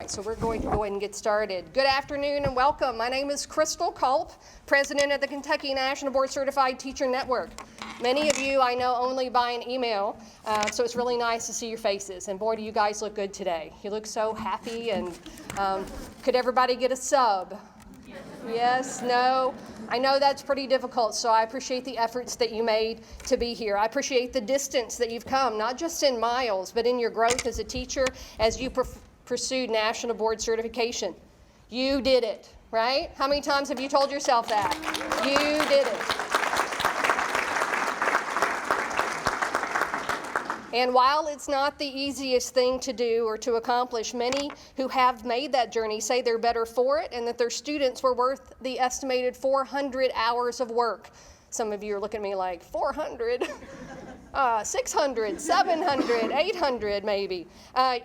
So we're going to go ahead and get started. Good afternoon and welcome. My name is Crystal Culp, President of the Kentucky National Board Certified Teacher Network. Many of you I know only by an email, so it's really nice to see your faces. And boy, do you guys look good today. You look so happy, and could everybody get a sub? Yes, no? I know that's pretty difficult, so I appreciate the efforts that you made to be here. I appreciate the distance that you've come, not just in miles, but in your growth as a teacher as you pursued National Board Certification. You did it, right? How many times have you told yourself that? You did it. And while it's not the easiest thing to do or to accomplish, many who have made that journey say they're better for it and that their students were worth the estimated 400 hours of work. Some of you are looking at me like, 400? 600, 700, 800 maybe.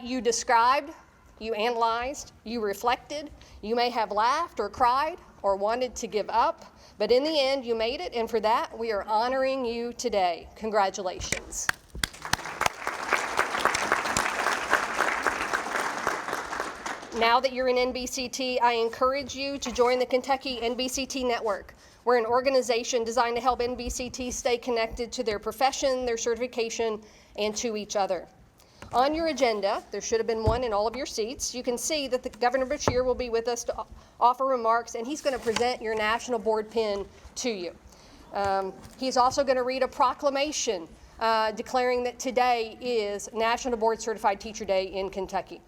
You described, you analyzed, you reflected, you may have laughed or cried or wanted to give up, but in the end you made it, and for that we are honoring you today. Congratulations. Now that you're in NBCT, I encourage you to join the Kentucky NBCT Network. We're an organization designed to help NBCT stay connected to their profession, their certification, and to each other. On your agenda, there should have been one in all of your seats. You can see that the Governor BESHEAR will be with us to offer remarks, and he's going to present your National Board pin to you. He's also going to read a proclamation declaring that today is National Board Certified Teacher Day in Kentucky.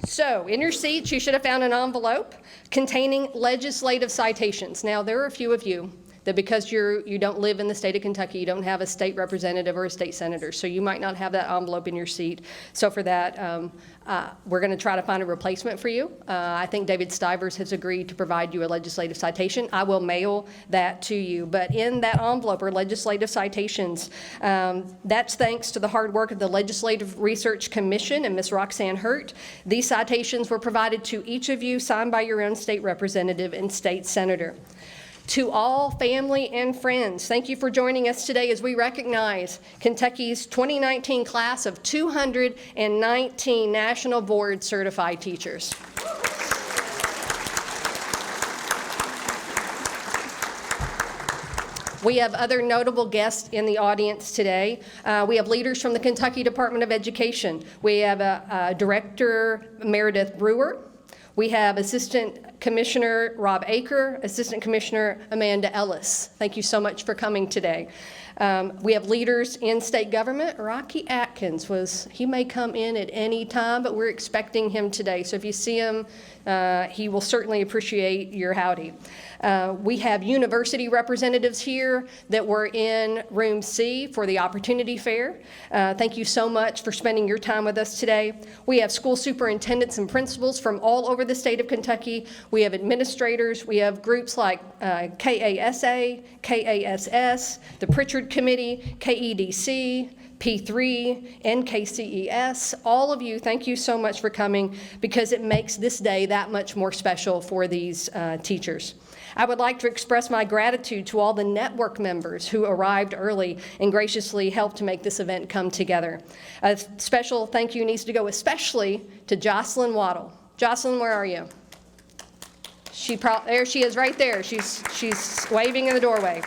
So, in your seats, you should have found an envelope containing legislative citations. Now, there are a few of you that because you don't live in the state of Kentucky, you don't have a state representative or a state senator, so you might not have that envelope in your seat. So for that, we're going to try to find a replacement for you. I think David Stivers has agreed to provide you a legislative citation. I will mail that to you. But in that envelope are legislative citations. That's thanks to the hard work of the Legislative Research Commission and Ms. Roxanne Hurt. These citations were provided to each of you, signed by your own state representative and state senator. To all family and friends, thank you for joining us today as we recognize Kentucky's 2019 class of 219 National Board Certified Teachers. We have other notable guests in the audience today. We have leaders from the Kentucky Department of Education. We have Director Meredith Brewer. We have Assistant Commissioner Rob Aker, Assistant Commissioner Amanda Ellis. Thank you so much for coming today. We have leaders in state government. Rocky Atkins he may come in at any time, but we're expecting him today. So if you see him, he will certainly appreciate your howdy. We have university representatives here that were in room C for the Opportunity Fair. Thank you so much for spending your time with us today. We have school superintendents and principals from all over the state of Kentucky. We have administrators. We have groups like KASA, KASS, the Pritchard Committee, KEDC, P3, NKCES, all of you, thank you so much for coming because it makes this day that much more special for these teachers. I would like to express my gratitude to all the network members who arrived early and graciously helped to make this event come together. A special thank you needs to go especially to Jocelyn Waddle. Jocelyn, where are you? There she is right there. She's waving in the doorway.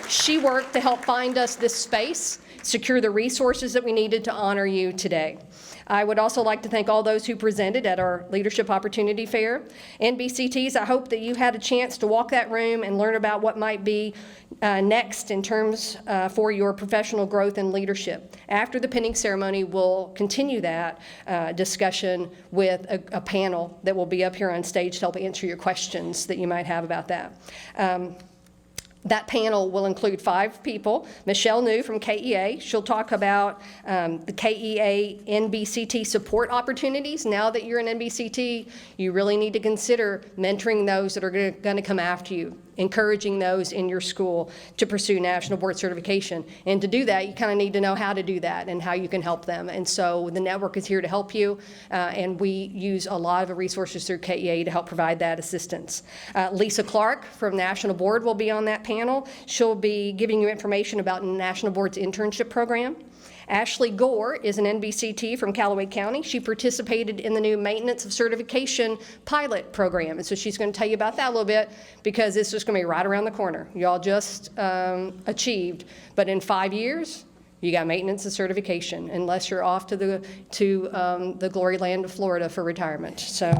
She worked to help find us this space, secure the resources that we needed to honor you today. I would also like to thank all those who presented at our Leadership Opportunity Fair. NBCTs, I hope that you had a chance to walk that room and learn about what might be next in terms for your professional growth and leadership. After the pinning ceremony, we'll continue that discussion with a panel that will be up here on stage to help answer your questions that you might have about that. That panel will include 5 people. Michelle New from KEA. She'll talk about the KEA NBCT support opportunities. Now that you're in NBCT, you really need to consider mentoring those that are going to come after you encouraging those in your school to pursue national board certification. And to do that, you kind of need to know how to do that and how you can help them. And so the network is here to help you, and we use a lot of the resources through KEA to help provide that assistance. Lisa Clarke from National Board will be on that panel. She'll be giving you information about National Board's internship program. Ashley Gore is an NBCT from Callaway County. She participated in the new Maintenance of Certification pilot program, and so she's going to tell you about that a little bit, because this is going to be right around the corner. Y'all just achieved, but in 5 years, you got maintenance of certification, unless you're off to the glory land of Florida for retirement. So.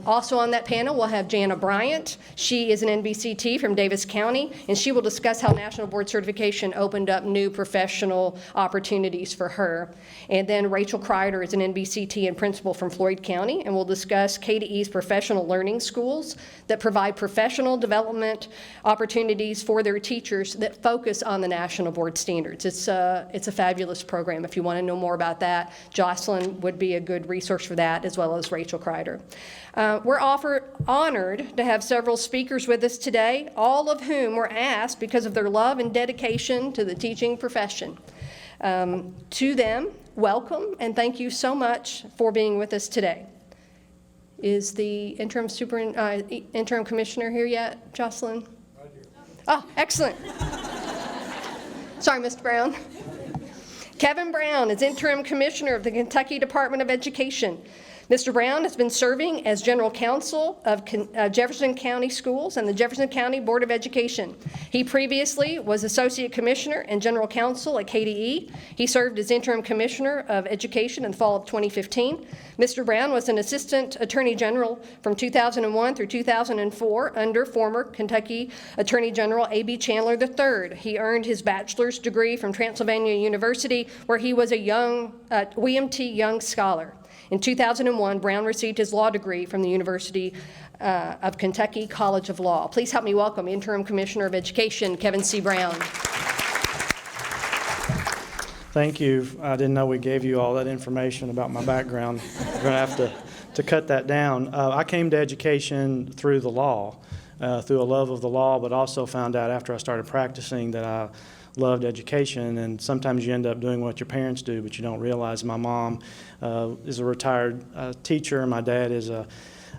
Also on that panel, we'll have Jana Bryant. She is an NBCT from Davis County, and she will discuss how National Board Certification opened up new professional opportunities for her. And then Rachel Kreider is an NBCT and principal from Floyd County, and we'll discuss KDE's professional learning schools that provide professional development opportunities for their teachers that focus on the National Board standards. It's a fabulous program. If you want to know more about that, Jocelyn would be a good resource for that, as well as Rachel Kreider. We're honored to have several speakers with us today, all of whom were asked because of their love and dedication to the teaching profession. To them, welcome, and thank you so much for being with us today. Is the interim commissioner here yet, Jocelyn? Right here. Oh, excellent. Sorry, Mr. Brown. Kevin Brown is interim commissioner of the Kentucky Department of Education. Mr. Brown has been serving as General Counsel of Jefferson County Schools and the Jefferson County Board of Education. He previously was Associate Commissioner and General Counsel at KDE. He served as Interim Commissioner of Education in the fall of 2015. Mr. Brown was an Assistant Attorney General from 2001 through 2004 under former Kentucky Attorney General A.B. Chandler III. He earned his bachelor's degree from Transylvania University, where he was a WMT Young Scholar. In 2001, Brown received his law degree from the University of Kentucky College of Law. Please help me welcome Interim Commissioner of Education, Kevin C. Brown. Thank you. I didn't know we gave you all that information about my background. We're going to have to cut that down. I came to education through the law, through a love of the law, but also found out after I started practicing that I loved education, and sometimes you end up doing what your parents do, but you don't realize. My mom is a retired teacher, and my dad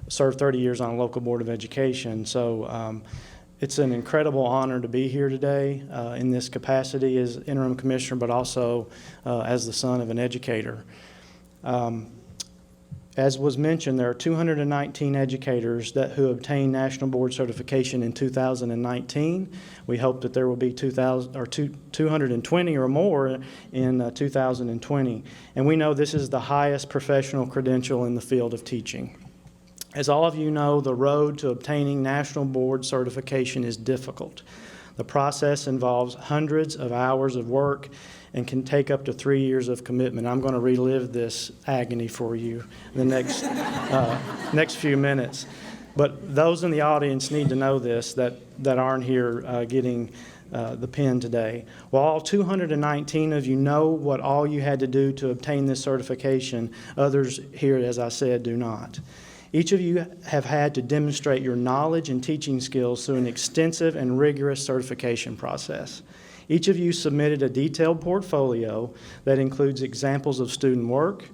served 30 years on a local board of education. So it's an incredible honor to be here today in this capacity as interim commissioner, but also as the son of an educator. As was mentioned, there are 219 educators who obtained National Board Certification in 2019. We hope that there will be 220 or more in 2020. And we know this is the highest professional credential in the field of teaching. As all of you know, the road to obtaining National Board Certification is difficult. The process involves hundreds of hours of work and can take up to 3 years of commitment. I'm going to relive this agony for you in the next few minutes. But those in the audience need to know this that aren't here getting the pen today. While all 219 of you know what all you had to do to obtain this certification, others here, as I said, do not. Each of you have had to demonstrate your knowledge and teaching skills through an extensive and rigorous certification process. Each of you submitted a detailed portfolio that includes examples of student work,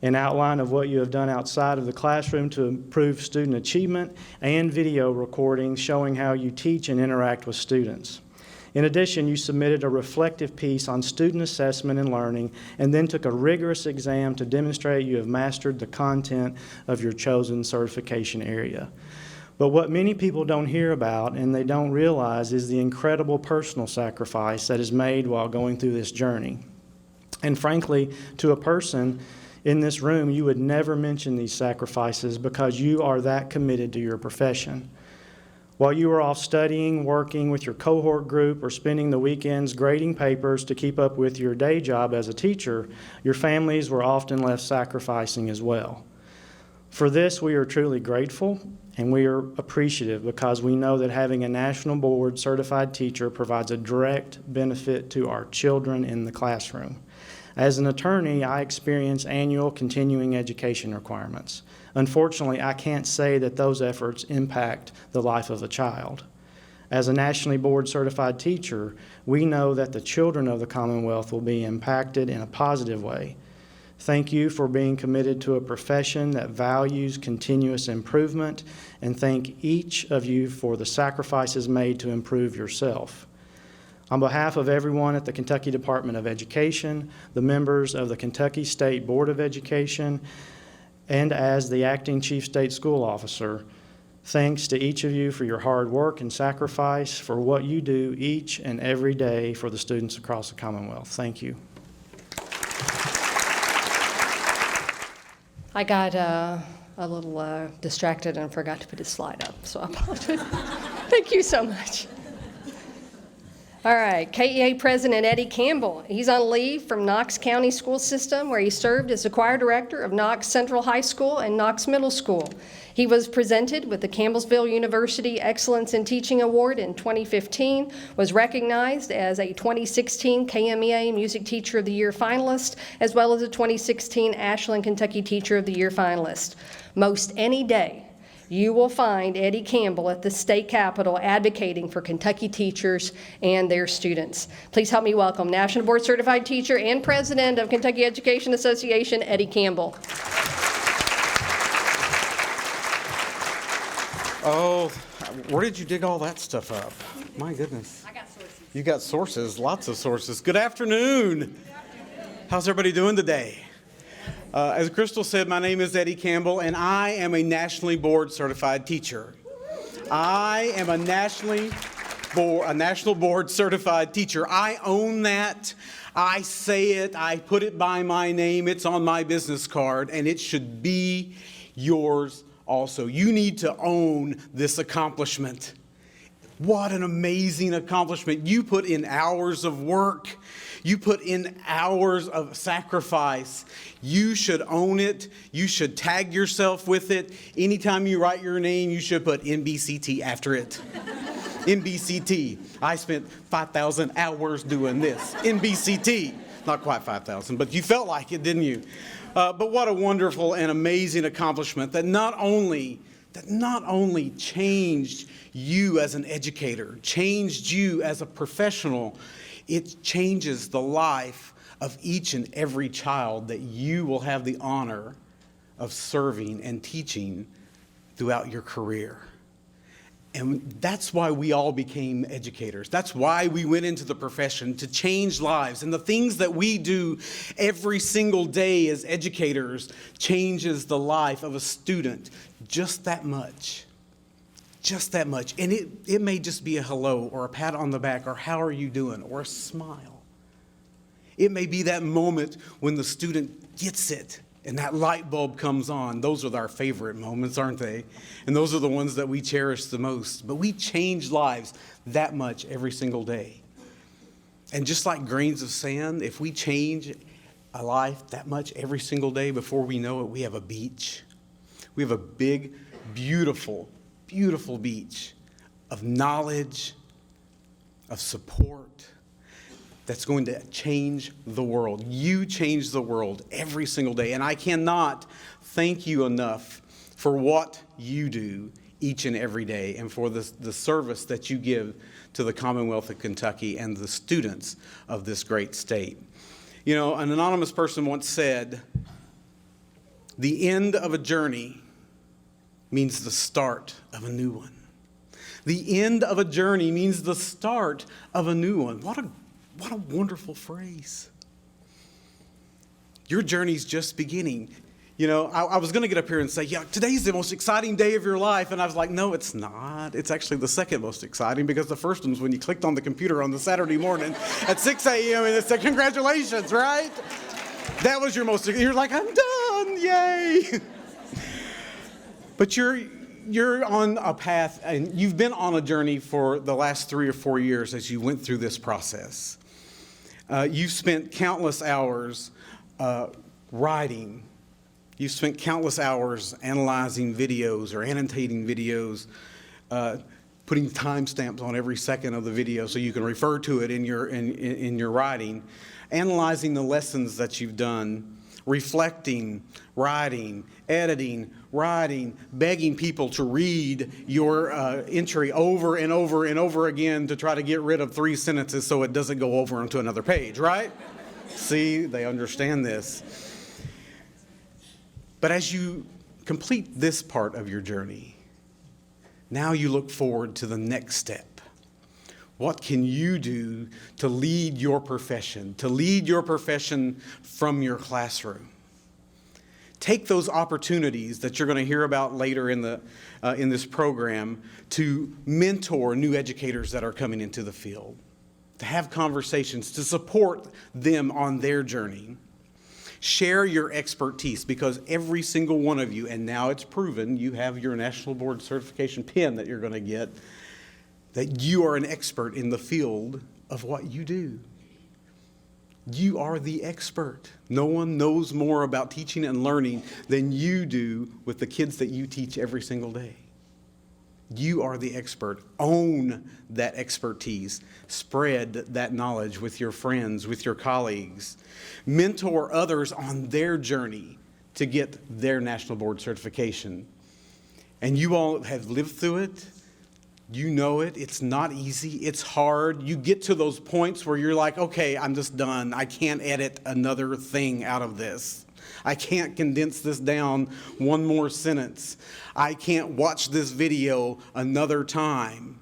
an outline of what you have done outside of the classroom to improve student achievement, and video recordings showing how you teach and interact with students. In addition, you submitted a reflective piece on student assessment and learning, and then took a rigorous exam to demonstrate you have mastered the content of your chosen certification area. But what many people don't hear about and they don't realize is the incredible personal sacrifice that is made while going through this journey. And frankly, to a person in this room, you would never mention these sacrifices because you are that committed to your profession. While you are off studying, working with your cohort group, or spending the weekends grading papers to keep up with your day job as a teacher, your families were often left sacrificing as well. For this, we are truly grateful and we are appreciative because we know that having a National Board certified teacher provides a direct benefit to our children in the classroom. As an attorney, I experience annual continuing education requirements. Unfortunately, I can't say that those efforts impact the life of a child. As a nationally board certified teacher, we know that the children of the Commonwealth will be impacted in a positive way. Thank you for being committed to a profession that values continuous improvement, and thank each of you for the sacrifices made to improve yourself. On behalf of everyone at the Kentucky Department of Education, the members of the Kentucky State Board of Education, and as the acting Chief State School Officer, thanks to each of you for your hard work and sacrifice for what you do each and every day for the students across the Commonwealth. Thank you. I got a little distracted and forgot to put his slide up, so I apologize. Thank you so much. All right, KEA President Eddie Campbell. He's on leave from Knox County School System, where he served as the choir director of Knox Central High School and Knox Middle School. He was presented with the Campbellsville University Excellence in Teaching Award in 2015, was recognized as a 2016 KMEA Music Teacher of the Year finalist, as well as a 2016 Ashland, Kentucky Teacher of the Year finalist. Most any day, you will find Eddie Campbell at the state capitol advocating for Kentucky teachers and their students. Please help me welcome National Board Certified Teacher and President of Kentucky Education Association, Eddie Campbell. Oh, where did you dig all that stuff up? My goodness. I got sources. You got sources, lots of sources. Good afternoon. How's everybody doing today? As Crystal said, my name is Eddie Campbell, and I am a nationally board certified teacher. I am a national board certified teacher. I own that. I say it. I put it by my name. It's on my business card, and it should be yours also. You need to own this accomplishment. What an amazing accomplishment. You put in hours of work. You put in hours of sacrifice. You should own it. You should tag yourself with it. Anytime you write your name, you should put NBCT after it. NBCT. I spent 5,000 hours doing this. NBCT. Not quite 5,000, but you felt like it, didn't you? But what a wonderful and amazing accomplishment that not only changed you as an educator, changed you as a professional, it changes the life of each and every child that you will have the honor of serving and teaching throughout your career. And that's why we all became educators. That's why we went into the profession, to change lives. And the things that we do every single day as educators changes the life of a student just that much. Just that much. And it may just be a hello or a pat on the back or how are you doing or a smile. It may be that moment when the student gets it and that light bulb comes on. Those are our favorite moments, aren't they? And those are the ones that we cherish the most. But we change lives that much every single day. And just like grains of sand, if we change a life that much every single day, before we know it, we have a beach. We have a big, beautiful, beautiful beach of knowledge, of support, that's going to change the world. You change the world every single day. And I cannot thank you enough for what you do each and every day and for the service that you give to the Commonwealth of Kentucky and the students of this great state. You know, an anonymous person once said, the end of a journey means the start of a new one. The end of a journey means the start of a new one. What a wonderful phrase. Your journey's just beginning. You know, I was going to get up here and say, yeah, today's the most exciting day of your life. And I was like, no, it's not. It's actually the second most exciting, because the first one's when you clicked on the computer on the Saturday morning at 6 a.m. and it said, congratulations, right? That was your most, you're like, I'm done, yay. But you're on a path, and you've been on a journey for the last 3 or 4 years as you went through this process. You've spent countless hours writing. You've spent countless hours analyzing videos or annotating videos, putting timestamps on every second of the video so you can refer to it in your writing, analyzing the lessons that you've done, reflecting, writing, editing, writing, begging people to read your entry over and over and over again to try to get rid of 3 sentences so it doesn't go over onto another page, right? See, they understand this. But as you complete this part of your journey, now you look forward to the next step. What can you do to lead your profession from your classroom? Take those opportunities that you're going to hear about later in this program to mentor new educators that are coming into the field, to have conversations, to support them on their journey. Share your expertise, because every single one of you, and now it's proven, you have your National Board Certification pin that you're going to get, that you are an expert in the field of what you do. You are the expert. No one knows more about teaching and learning than you do with the kids that you teach every single day. You are the expert. Own that expertise. Spread that knowledge with your friends, with your colleagues. Mentor others on their journey to get their National Board Certification. And you all have lived through it. You know it. It's not easy. It's hard. You get to those points where you're like, okay, I'm just done. I can't edit another thing out of this. I can't condense this down one more sentence. I can't watch this video another time.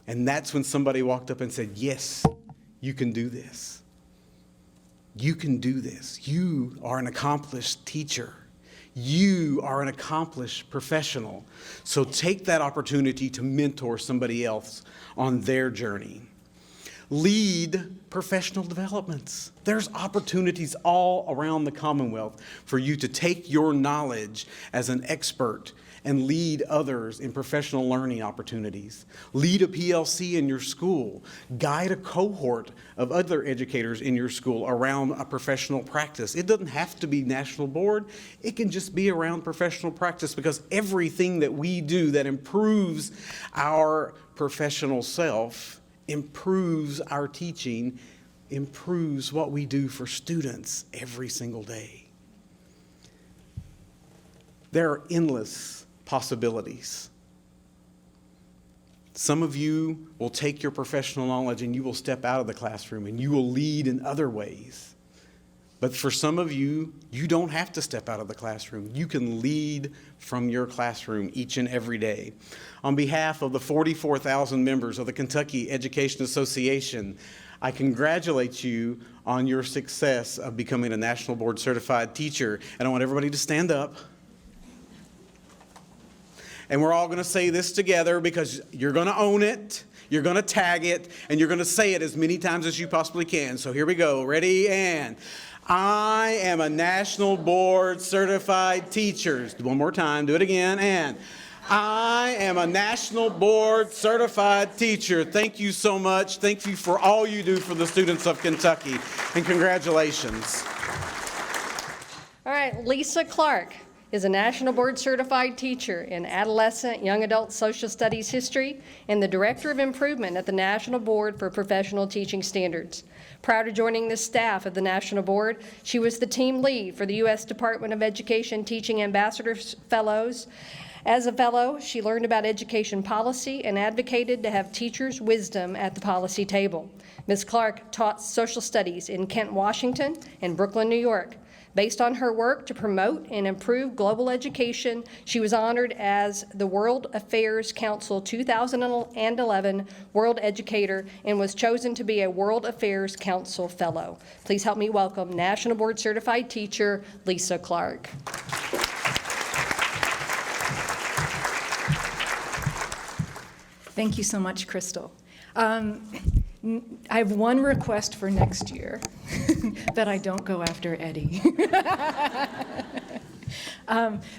And that's when somebody walked up and said, yes, you can do this. You can do this. You are an accomplished teacher. You are an accomplished professional. So take that opportunity to mentor somebody else on their journey. Lead professional developments. There's opportunities all around the Commonwealth for you to take your knowledge as an expert and lead others in professional learning opportunities. Lead a PLC in your school. Guide a cohort of other educators in your school around a professional practice. It doesn't have to be National Board. It can just be around professional practice, because everything that we do that improves our professional self improves our teaching, improves what we do for students every single day. There are endless possibilities. Some of you will take your professional knowledge and you will step out of the classroom and you will lead in other ways. But for some of you, you don't have to step out of the classroom. You can lead from your classroom each and every day. On behalf of the 44,000 members of the Kentucky Education Association, I congratulate you on your success of becoming a National Board Certified teacher. And I want everybody to stand up. And we're all going to say this together, because you're going to own it, you're going to tag it, and you're going to say it as many times as you possibly can. So here we go. Ready? And I am a National Board Certified teacher. One more time. Do it again. And I am a National Board Certified teacher. Thank you so much. Thank you for all you do for the students of Kentucky. And congratulations. All right, Lisa Clarke is a National Board Certified teacher in adolescent, young adult social studies history and the Director of Improvement at the National Board for Professional Teaching Standards. Prior to joining the staff of the National Board, she was the team lead for the U.S. Department of Education Teaching Ambassador Fellows. As a fellow, she learned about education policy and advocated to have teachers' wisdom at the policy table. Ms. Clarke taught social studies in Kent, Washington, and Brooklyn, New York. Based on her work to promote and improve global education, she was honored as the World Affairs Council 2011 World Educator and was chosen to be a World Affairs Council Fellow. Please help me welcome National Board Certified teacher Lisa Clarke. Thank you so much, Crystal. I have one request for next year, that I don't go after Eddie.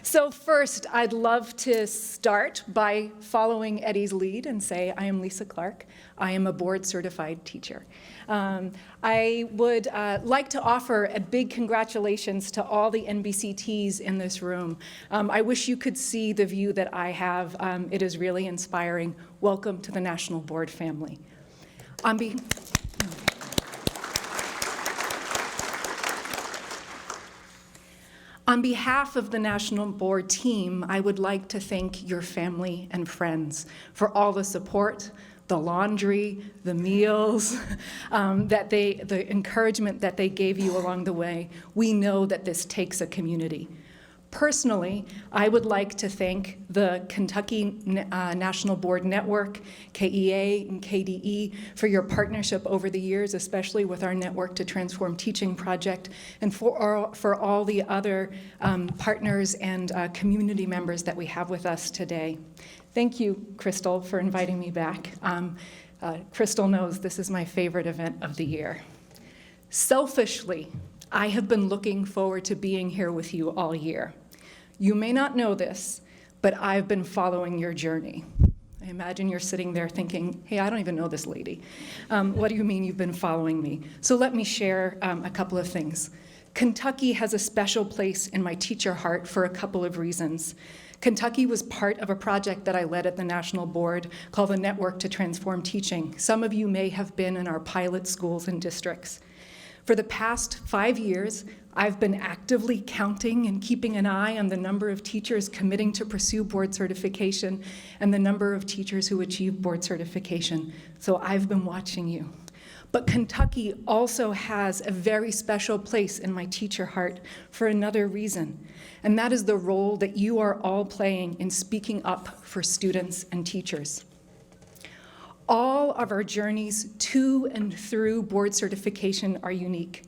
So first, I'd love to start by following Eddie's lead and say, I am Lisa Clarke. I am a board-certified teacher. I would like to offer a big congratulations to all the NBCTs in this room. I wish you could see the view that I have. It is really inspiring. Welcome to the National Board family. On behalf of the National Board team, I would like to thank your family and friends for all the support, the laundry, the meals, the encouragement that they gave you along the way. We know that this takes a community. Personally, I would like to thank the Kentucky National Board Network, KEA and KDE, for your partnership over the years, especially with our Network to Transform Teaching project, and for all the other partners and community members that we have with us today. Thank you, Crystal, for inviting me back. Crystal knows this is my favorite event of the year. Selfishly, I have been looking forward to being here with you all year. You may not know this, but I've been following your journey. I imagine you're sitting there thinking, hey, I don't even know this lady. What do you mean you've been following me? So let me share a couple of things. Kentucky has a special place in my teacher heart for a couple of reasons. Kentucky was part of a project that I led at the National Board called the Network to Transform Teaching. Some of you may have been in our pilot schools and districts. For the past 5 years, I've been actively counting and keeping an eye on the number of teachers committing to pursue board certification and the number of teachers who achieve board certification. So I've been watching you. But Kentucky also has a very special place in my teacher heart for another reason, and that is the role that you are all playing in speaking up for students and teachers. All of our journeys to and through board certification are unique.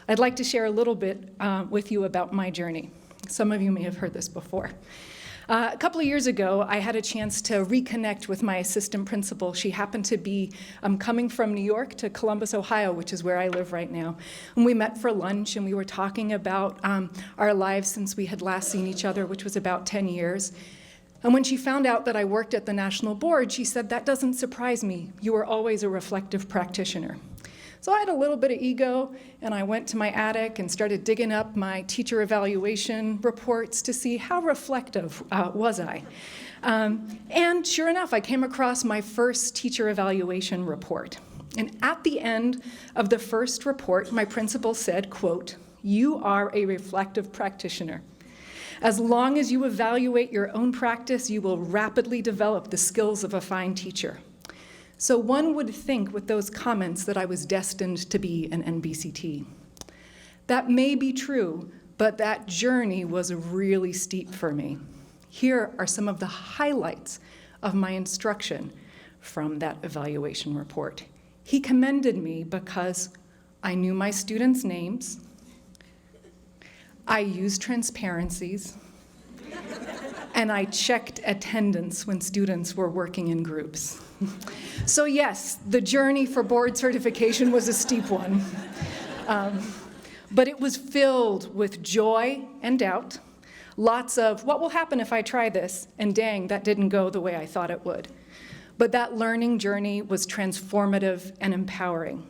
I'd like to share a little bit with you about my journey. Some of you may have heard this before. A couple of years ago, I had a chance to reconnect with my assistant principal. She happened to be coming from New York to Columbus, Ohio, which is where I live right now. And we met for lunch, and we were talking about our lives since we had last seen each other, which was about 10 years. And when she found out that I worked at the National Board, she said, "That doesn't surprise me. You were always a reflective practitioner." So I had a little bit of ego, and I went to my attic and started digging up my teacher evaluation reports to see how reflective was I. And sure enough, I came across my first teacher evaluation report. And at the end of the first report, my principal said, quote, "You are a reflective practitioner. As long as you evaluate your own practice, you will rapidly develop the skills of a fine teacher." So one would think with those comments that I was destined to be an NBCT. That may be true, but that journey was really steep for me. Here are some of the highlights of my instruction from that evaluation report. He commended me because I knew my students' names, I used transparencies, and I checked attendance when students were working in groups. So yes, the journey for board certification was a steep one, but it was filled with joy and doubt, lots of, what will happen if I try this? And dang, that didn't go the way I thought it would. But that learning journey was transformative and empowering.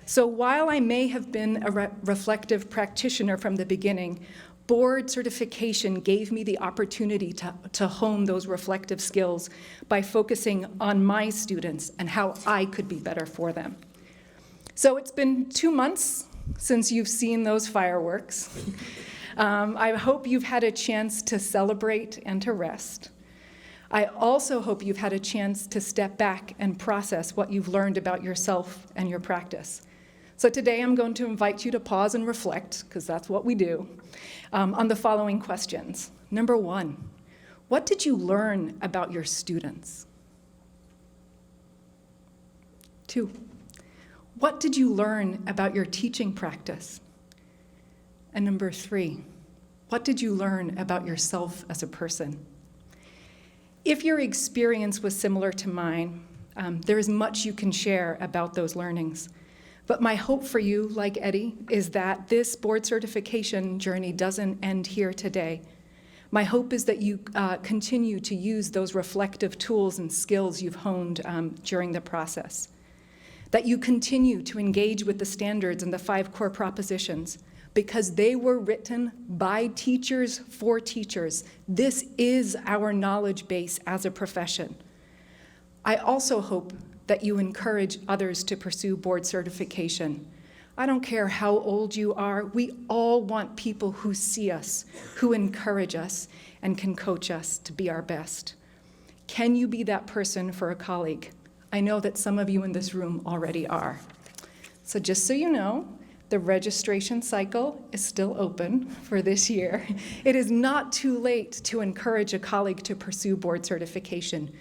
So while I may have been a reflective practitioner from the beginning, board certification gave me the opportunity to hone those reflective skills by focusing on my students and how I could be better for them. So it's been 2 months since you've seen those fireworks. I hope you've had a chance to celebrate and to rest. I also hope you've had a chance to step back and process what you've learned about yourself and your practice. So today I'm going to invite you to pause and reflect, because that's what we do, on the following questions. Number 1, what did you learn about your students? 2, what did you learn about your teaching practice? And number 3, what did you learn about yourself as a person? If your experience was similar to mine, there is much you can share about those learnings. But my hope for you, like Eddie, is that this board certification journey doesn't end here today. My hope is that you continue to use those reflective tools and skills you've honed during the process. That you continue to engage with the standards and the 5 core propositions, because they were written by teachers for teachers. This is our knowledge base as a profession. I also hope that you encourage others to pursue board certification. I don't care how old you are, we all want people who see us, who encourage us, and can coach us to be our best. Can you be that person for a colleague? I know that some of you in this room already are. So just so you know, the registration cycle is still open for this year. It is not too late to encourage a colleague to pursue board certification.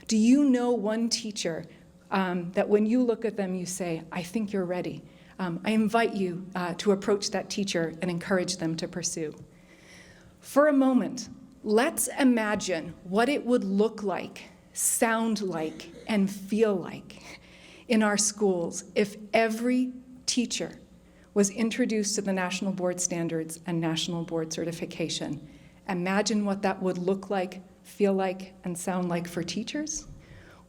Do you know one teacher that when you look at them, you say, I think you're ready? I invite you to approach that teacher and encourage them to pursue. For a moment, let's imagine what it would look like, sound like, and feel like in our schools if every teacher was introduced to the national board standards and national board certification. Imagine what that would look like, feel like, and sound like for teachers.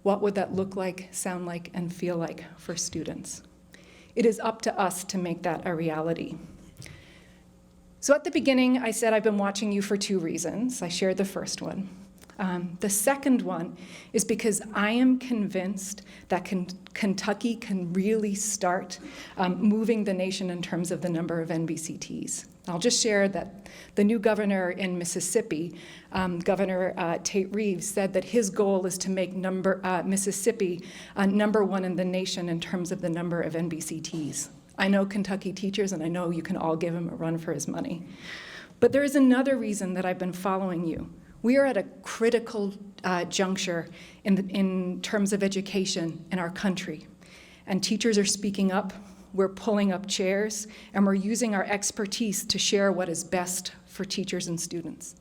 What would that look like, sound like, and feel like for students? It is up to us to make that a reality. So at the beginning, I said I've been watching you for 2 reasons. I shared the first one. The second one is because I am convinced that Kentucky can really start moving the nation in terms of the number of NBCTs. I'll just share that the new governor in Mississippi, Governor Tate Reeves, said that his goal is to make Mississippi number 1 in the nation in terms of the number of NBCTs. I know Kentucky teachers, and I know you can all give him a run for his money. But there is another reason that I've been following you. We are at a critical juncture in terms of education in our country. And teachers are speaking up, we're pulling up chairs, and we're using our expertise to share what is best for teachers and students.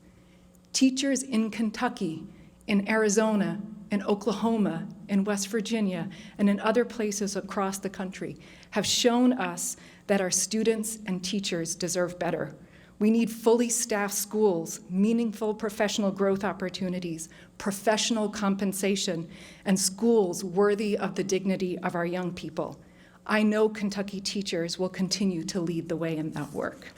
Teachers in Kentucky, in Arizona, in Oklahoma, in West Virginia, and in other places across the country have shown us that our students and teachers deserve better. We need fully staffed schools, meaningful professional growth opportunities, professional compensation, and schools worthy of the dignity of our young people. I know Kentucky teachers will continue to lead the way in that work.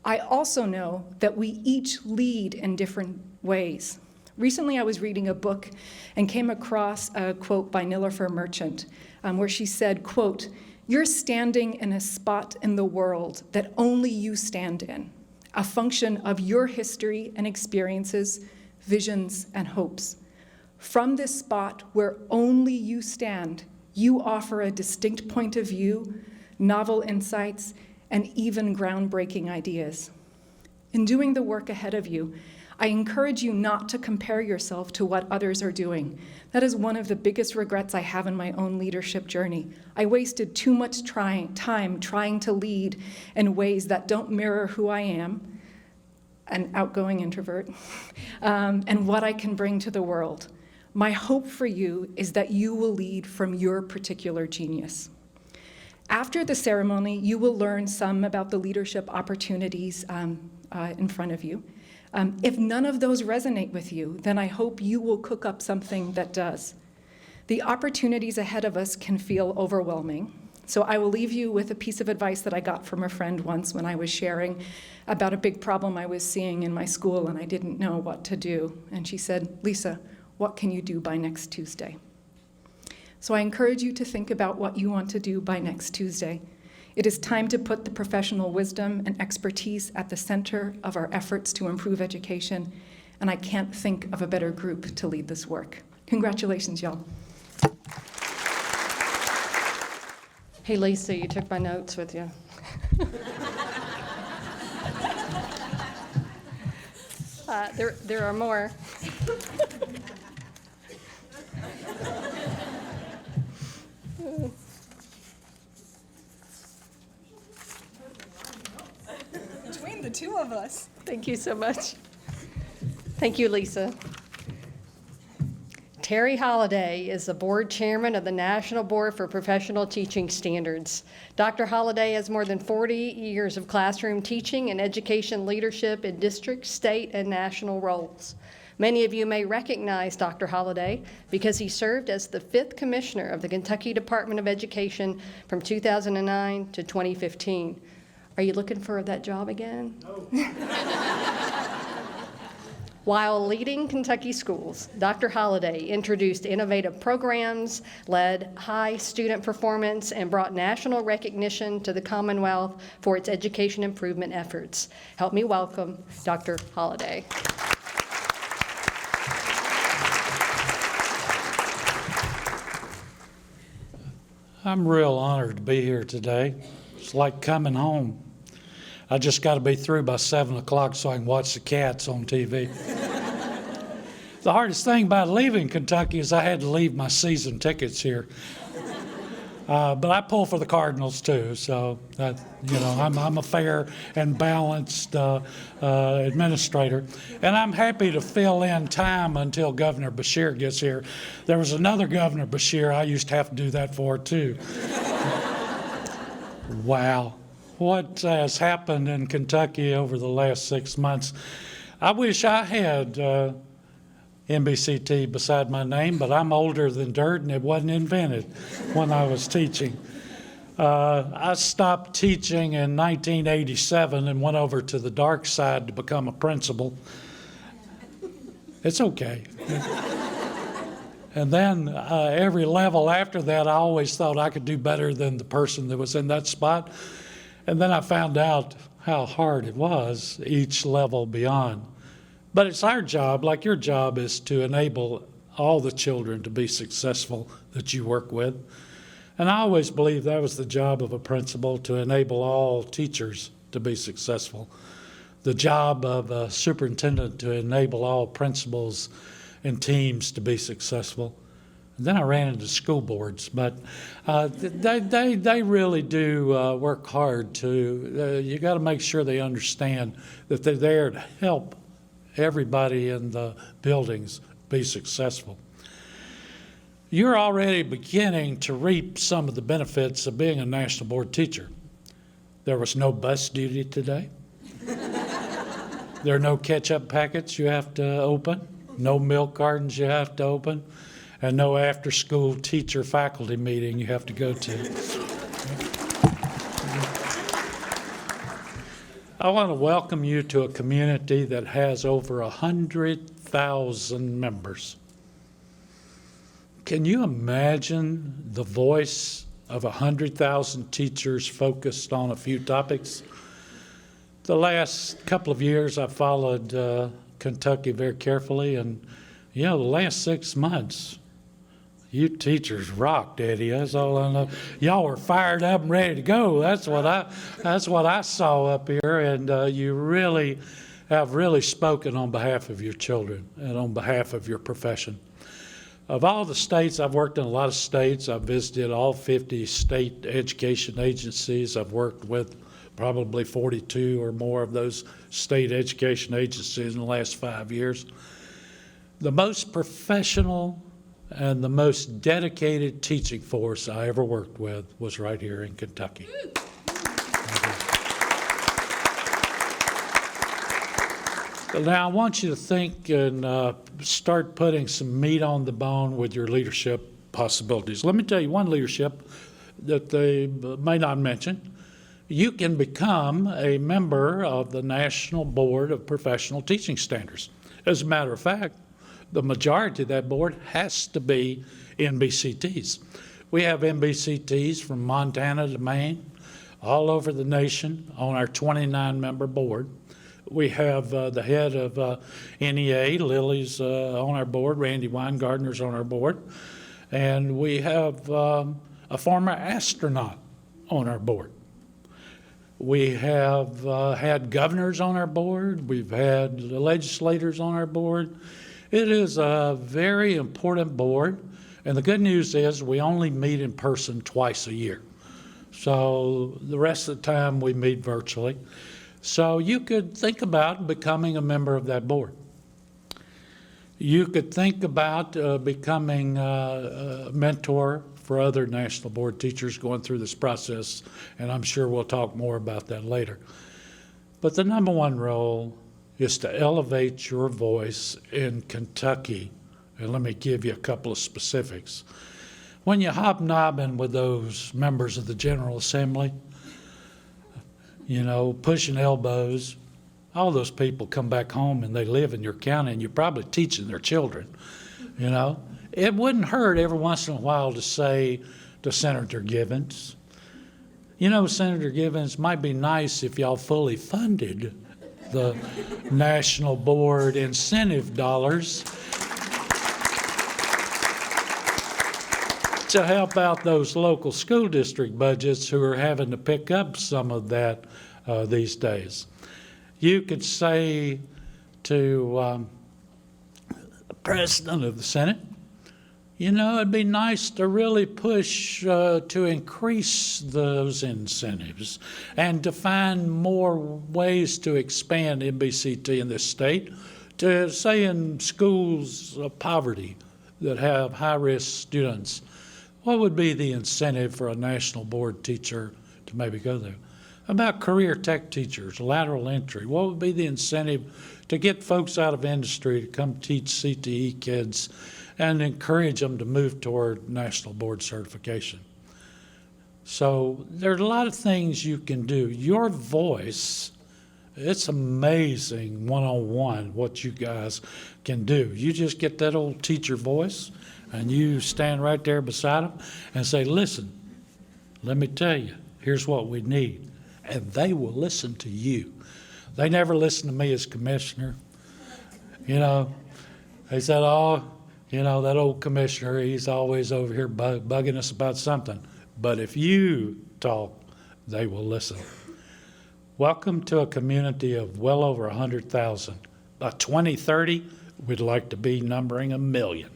I also know that we each lead in different ways. Recently, I was reading a book and came across a quote by Nilofer Merchant, where she said, quote, "You're standing in a spot in the world that only you stand in, a function of your history and experiences, visions, and hopes. From this spot where only you stand, you offer a distinct point of view, novel insights, and even groundbreaking ideas. In doing the work ahead of you, I encourage you not to compare yourself to what others are doing. That is one of the biggest regrets I have in my own leadership journey. I wasted too much time trying to lead in ways that don't mirror who I am, an outgoing introvert, and what I can bring to the world. My hope for you is that you will lead from your particular genius. After the ceremony, you will learn some about the leadership opportunities in front of you. If none of those resonate with you, then I hope you will cook up something that does. The opportunities ahead of us can feel overwhelming, so I will leave you with a piece of advice that I got from a friend once when I was sharing about a big problem I was seeing in my school and I didn't know what to do. And she said, "Lisa, what can you do by next Tuesday?" So I encourage you to think about what you want to do by next Tuesday. It is time to put the professional wisdom and expertise at the center of our efforts to improve education, and I can't think of a better group to lead this work. Congratulations, y'all. Hey, Lisa, you took my notes with you. There are more. Between the two of us. Thank you so much. Thank you, Lisa. Terry Holliday is the board chairman of the National Board for Professional Teaching Standards. Dr. Holliday has more than 40 years of classroom teaching and education leadership in district, state, and national roles. Many of you may recognize Dr. Holliday because he served as the 5th commissioner of the Kentucky Department of Education from 2009 to 2015. Are you looking for that job again? No. While leading Kentucky schools, Dr. Holliday introduced innovative programs, led high student performance, and brought national recognition to the Commonwealth for its education improvement efforts. Help me welcome Dr. Holliday. I'm real honored to be here today. It's like coming home. I just got to be through by 7 o'clock so I can watch the Cats on TV. The hardest thing about leaving Kentucky is I had to leave my season tickets here. But I pull for the Cardinals too, so that, I'm a fair and balanced administrator, and I'm happy to fill in time until Governor BESHEAR gets here. There was another Governor BESHEAR I used to have to do that for too. Wow, what has happened in Kentucky over the last 6 months? I wish I had NBCT beside my name, but I'm older than dirt and it wasn't invented when I was teaching. I stopped teaching in 1987 and went over to the dark side to become a principal. It's okay. And then every level after that, I always thought I could do better than the person that was in that spot. And then I found out how hard it was each level beyond. But it's our job, like your job, is to enable all the children to be successful that you work with. And I always believe that was the job of a principal, to enable all teachers to be successful. The job of a superintendent to enable all principals and teams to be successful. And then I ran into school boards, but they really do work hard to, you got to make sure they understand that they're there to help everybody in the buildings be successful. You're already beginning to reap some of the benefits of being a national board teacher. There was no bus duty today. There are no ketchup packets you have to open, no milk cartons you have to open, and no after-school teacher-faculty meeting you have to go to. I want to welcome you to a community that has over 100,000 members. Can you imagine the voice of 100,000 teachers focused on a few topics? The last couple of years, I've followed Kentucky very carefully, and the last 6 months, you teachers rocked, Eddie. That's all I know. Y'all were fired up and ready to go. That's what I saw up here, and you really have spoken on behalf of your children and on behalf of your profession. Of all the states, I've worked in a lot of states. I've visited all 50 state education agencies. I've worked with probably 42 or more of those state education agencies in the last 5 years. The most professional and the most dedicated teaching force I ever worked with was right here in Kentucky. Now I want you to think and start putting some meat on the bone with your leadership possibilities. Let me tell you one leadership that they may not mention. You can become a member of the National Board of Professional Teaching Standards. As a matter of fact, the majority of that board has to be NBCTs. We have NBCTs from Montana to Maine, all over the nation on our 29-member board. We have the head of NEA, Lily's on our board, Randy Weingartner's on our board, and we have a former astronaut on our board. We have had governors on our board. We've had legislators on our board. It is a very important board, and the good news is we only meet in person twice a year. So the rest of the time we meet virtually. So you could think about becoming a member of that board. You could think about becoming a mentor for other national board teachers going through this process, and I'm sure we'll talk more about that later. But the number one role is to elevate your voice in Kentucky. And let me give you a couple of specifics. When you're hobnobbing with those members of the General Assembly, pushing elbows, all those people come back home and they live in your county, and you're probably teaching their children, you know. It wouldn't hurt every once in a while to say to Senator Givens, you know, Senator Givens, might be nice if y'all fully funded the National Board incentive dollars to help out those local school district budgets who are having to pick up some of that these days. You could say to the President of the Senate, you know, it'd be nice to really push to increase those incentives and to find more ways to expand NBCT in this state, to say in schools of poverty that have high-risk students. What would be the incentive for a national board teacher to maybe go there? About career tech teachers, lateral entry. What would be the incentive to get folks out of industry to come teach CTE kids and encourage them to move toward national board certification? So there's a lot of things you can do. Your voice, it's amazing one-on-one what you guys can do. You just get that old teacher voice and you stand right there beside them and say, listen, let me tell you, here's what we need. And they will listen to you. They never listen to me as commissioner. You know, they said, oh, you know, that old commissioner, he's always over here bugging us about something. But if you talk, they will listen. Welcome to a community of well over 100,000. By 2030, we'd like to be numbering 1 million.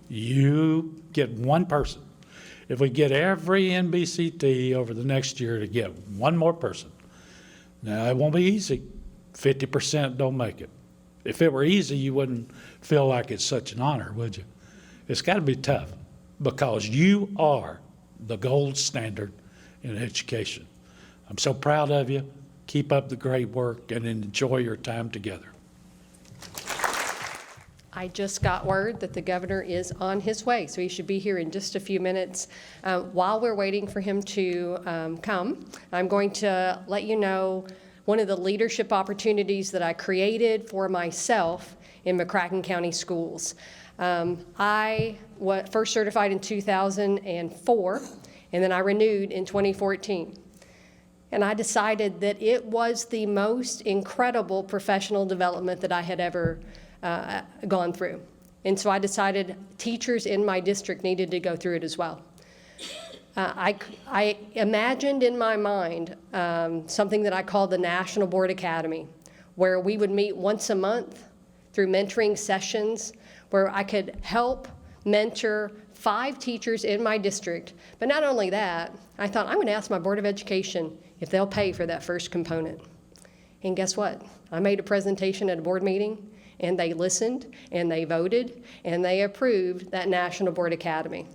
You get one person. If we get every NBCT over the next year to get one more person, now it won't be easy. 50% don't make it. If it were easy, you wouldn't feel like it's such an honor, would you? It's got to be tough because you are the gold standard in education. I'm so proud of you. Keep up the great work and enjoy your time together. I just got word that the governor is on his way, so he should be here in just a few minutes. While we're waiting for him to come, I'm going to let you know one of the leadership opportunities that I created for myself in McCracken County Schools. I was first certified in 2004, and then I renewed in 2014. And I decided that it was the most incredible professional development that I had ever gone through. And so I decided teachers in my district needed to go through it as well. I imagined in my mind something that I called the National Board Academy, where we would meet once a month through mentoring sessions, where I could help mentor 5 teachers in my district. But not only that, I thought I'm going to ask my Board of Education if they'll pay for that first component. And guess what? I made a presentation at a board meeting, and they listened, and they voted, and they approved that National Board Academy.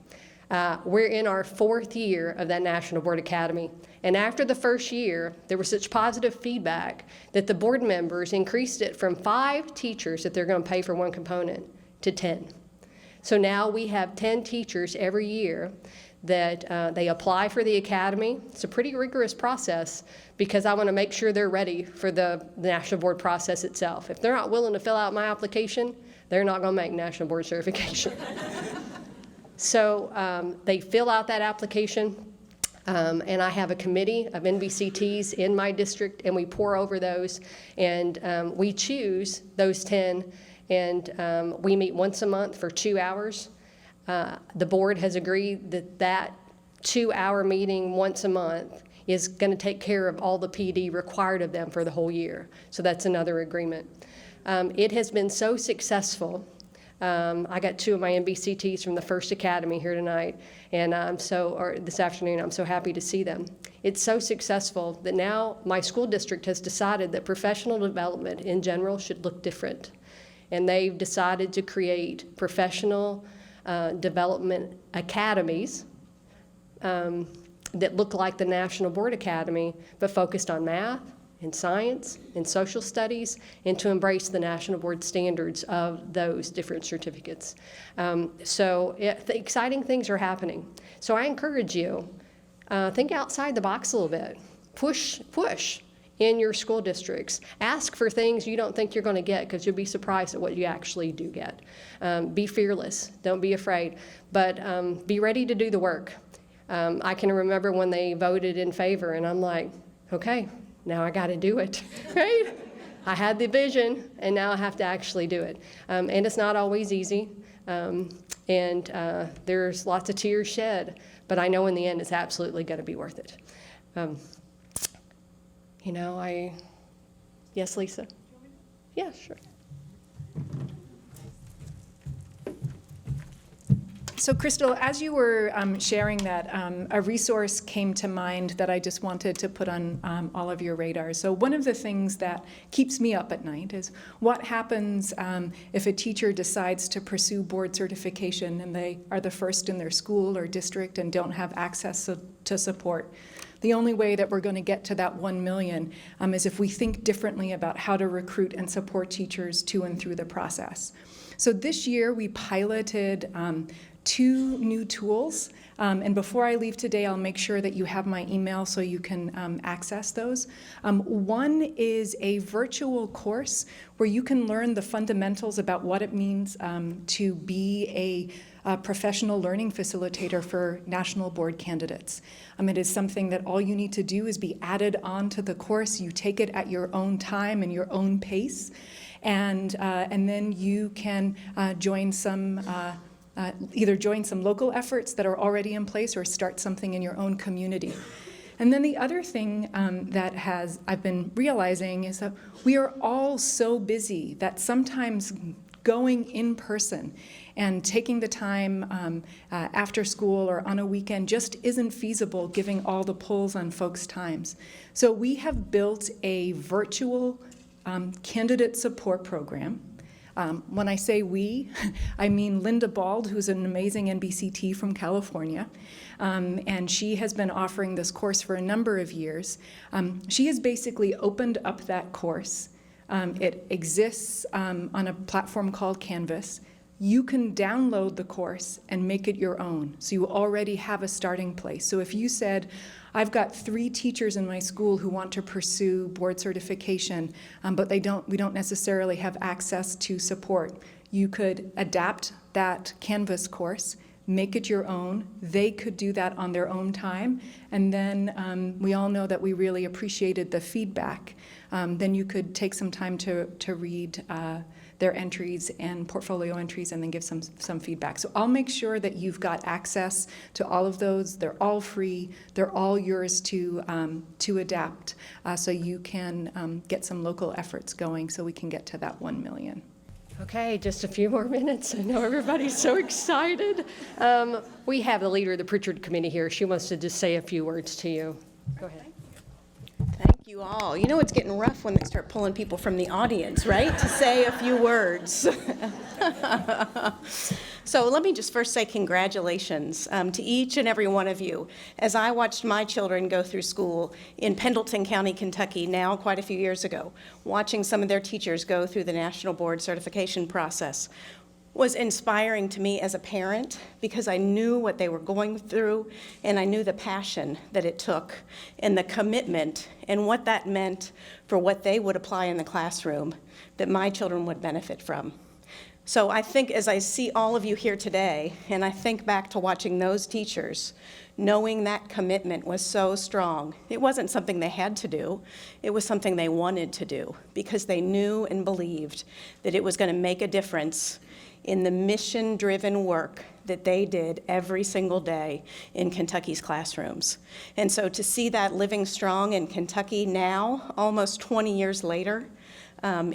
We're in our 4th year of that National Board Academy. And after the first year, there was such positive feedback that the board members increased it from 5 teachers that they're going to pay for one component to 10. So now we have 10 teachers every year that they apply for the academy. It's a pretty rigorous process because I want to make sure they're ready for the National Board process itself. If they're not willing to fill out my application, they're not going to make National Board certification. So they fill out that application, and I have a committee of NBCTs in my district, and we pour over those, and we choose those 10, and we meet once a month for 2 hours. The board has agreed that that 2-hour meeting once a month is going to take care of all the PD required of them for the whole year. So that's another agreement. It has been so successful. I got 2 of my NBCTs from the first academy here tonight, and this afternoon, I'm so happy to see them. It's so successful that now my school district has decided that professional development in general should look different. And they've decided to create professional development academies that look like the National Board Academy, but focused on math and science and social studies, and to embrace the National Board standards of those different certificates. Exciting things are happening. So I encourage you, think outside the box a little bit. Push. in your school districts. Ask for things you don't think you're going to get, because you'll be surprised at what you actually do get. Be fearless. Don't be afraid. But be ready to do the work. I can remember when they voted in favor, and I'm like, okay, now I got to do it, right? I had the vision, and now I have to actually do it. And it's not always easy, and there's lots of tears shed, but I know in the end it's absolutely going to be worth it. Yes, Lisa? Yeah, sure. So Crystal, as you were sharing that, a resource came to mind that I just wanted to put on all of your radars. So one of the things that keeps me up at night is what happens if a teacher decides to pursue board certification and they are the first in their school or district and don't have access to support. The only way that we're going to get to that 1 million is if we think differently about how to recruit and support teachers to and through the process. So this year we piloted 2 new tools, and before I leave today, I'll make sure that you have my email so you can access those. One is a virtual course where you can learn the fundamentals about what it means to be a professional learning facilitator for national board candidates. It is something that all you need to do is be added onto the course. You take it at your own time and your own pace, and then you can join some either join some local efforts that are already in place or start something in your own community. And then the other thing that I've been realizing is that we are all so busy that sometimes going in person and taking the time after school or on a weekend just isn't feasible, given all the pulls on folks' times. So we have built a virtual candidate support program. When I say we, I mean Linda Bald, who's an amazing NBCT from California, and she has been offering this course for a number of years. She has basically opened up that course. It exists on a platform called Canvas. You can download the course and make it your own, so you already have a starting place. So if you said, I've got 3 teachers in my school who want to pursue board certification, but we don't necessarily have access to support, you could adapt that Canvas course, make it your own. They could do that on their own time, and then we all know that we really appreciated the feedback. Then you could take some time to read their entries and portfolio entries and then give some feedback. So I'll make sure that you've got access to all of those. They're all free. They're all yours to adapt, so you can get some local efforts going so we can get to that 1 million. Okay, just a few more minutes. I know everybody's so excited. We have the leader of the Pritchard Committee here. She wants to just say a few words to you. Go ahead. Thank you all. You know it's getting rough when they start pulling people from the audience, right? To say a few words. So let me just first say congratulations to each and every one of you. As I watched my children go through school in Pendleton County, Kentucky, now quite a few years ago, watching some of their teachers go through the National Board Certification process was inspiring to me as a parent, because I knew what they were going through and I knew the passion that it took and the commitment and what that meant for what they would apply in the classroom that my children would benefit from. So I think as I see all of you here today, and I think back to watching those teachers, knowing that commitment was so strong. It wasn't something they had to do. It was something they wanted to do, because they knew and believed that it was going to make a difference in the mission-driven work that they did every single day in Kentucky's classrooms. And so to see that living strong in Kentucky now, almost 20 years later,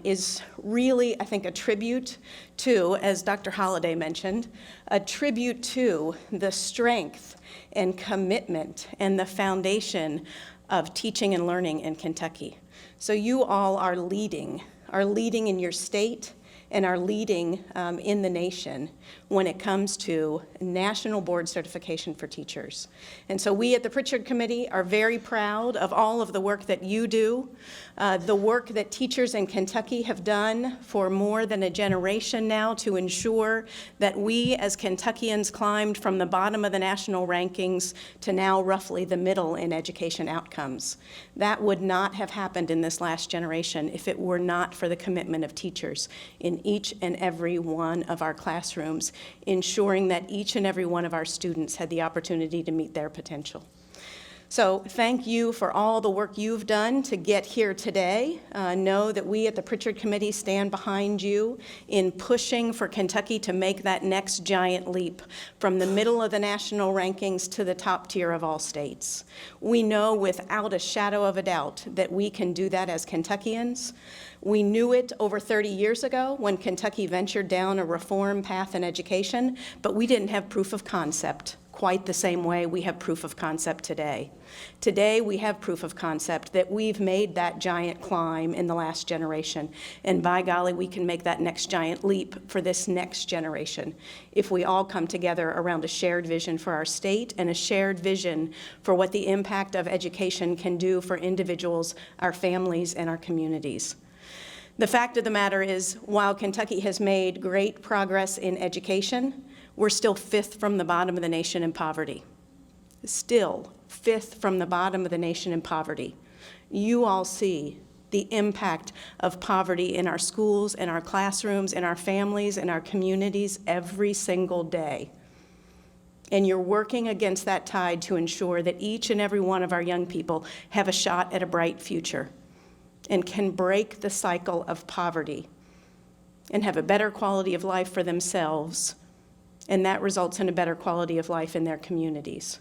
is really, I think, a tribute to, as Dr. Holliday mentioned, a tribute to the strength and commitment and the foundation of teaching and learning in Kentucky. So you all are leading in your state and are leading in the nation when it comes to national board certification for teachers. And so we at the Pritchard Committee are very proud of all of the work that you do, the work that teachers in Kentucky have done for more than a generation now to ensure that we as Kentuckians climbed from the bottom of the national rankings to now roughly the middle in education outcomes. That would not have happened in this last generation if it were not for the commitment of teachers in each and every one of our classrooms, ensuring that each and every one of our students had the opportunity to meet their potential. So thank you for all the work you've done to get here today. Know that we at the Pritchard Committee stand behind you in pushing for Kentucky to make that next giant leap from the middle of the national rankings to the top tier of all states. We know without a shadow of a doubt that we can do that as Kentuckians. We knew it over 30 years ago when Kentucky ventured down a reform path in education, but we didn't have proof of concept quite the same way we have proof of concept today. Today, we have proof of concept that we've made that giant climb in the last generation, and by golly, we can make that next giant leap for this next generation if we all come together around a shared vision for our state and a shared vision for what the impact of education can do for individuals, our families, and our communities. The fact of the matter is, while Kentucky has made great progress in education, we're still 5th from the bottom of the nation in poverty. Still 5th from the bottom of the nation in poverty. You all see the impact of poverty in our schools, in our classrooms, in our families, in our communities every single day. And you're working against that tide to ensure that each and every one of our young people have a shot at a bright future and can break the cycle of poverty and have a better quality of life for themselves, and that results in a better quality of life in their communities.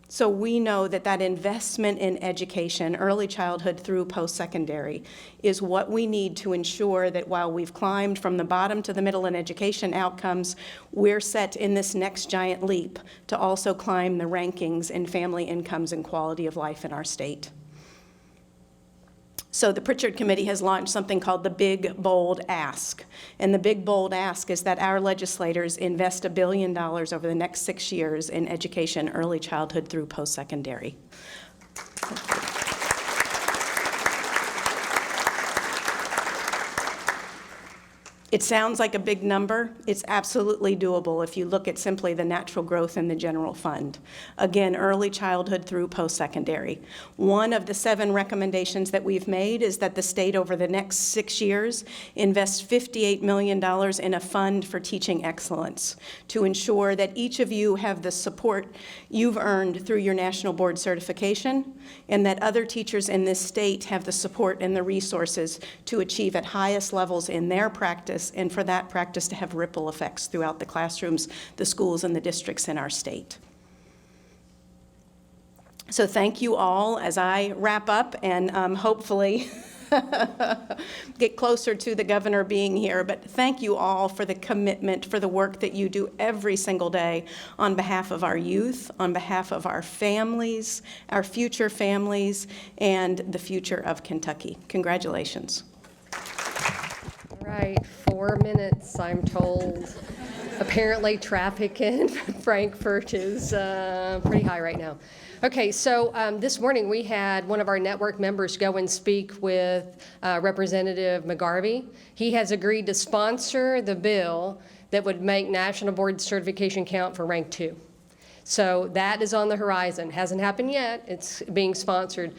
So we know that that investment in education, early childhood through post-secondary, is what we need to ensure that while we've climbed from the bottom to the middle in education outcomes, we're set in this next giant leap to also climb the rankings in family incomes and quality of life in our state. So the Pritchard Committee has launched something called the Big Bold Ask. And the Big Bold Ask is that our legislators invest $1 billion over the next 6 years in education, early childhood through post-secondary. It sounds like a big number. It's absolutely doable if you look at simply the natural growth in the general fund. Again, early childhood through post-secondary. One of the 7 recommendations that we've made is that the state over the next 6 years invest $58 million in a fund for teaching excellence to ensure that each of you have the support you've earned through your national board certification, and that other teachers in this state have the support and the resources to achieve at highest levels in their practice, and for that practice to have ripple effects throughout the classrooms, the schools, and the districts in our state. So thank you all as I wrap up and hopefully get closer to the governor being here. But thank you all for the commitment, for the work that you do every single day on behalf of our youth, on behalf of our families, our future families, and the future of Kentucky. Congratulations. All right, 4 minutes, I'm told. Apparently, traffic in Frankfurt is pretty high right now. Okay, so this morning we had one of our network members go and speak with Representative McGarvey. He has agreed to sponsor the bill that would make national board certification count for rank 2. So that is on the horizon. Hasn't happened yet. It's being sponsored.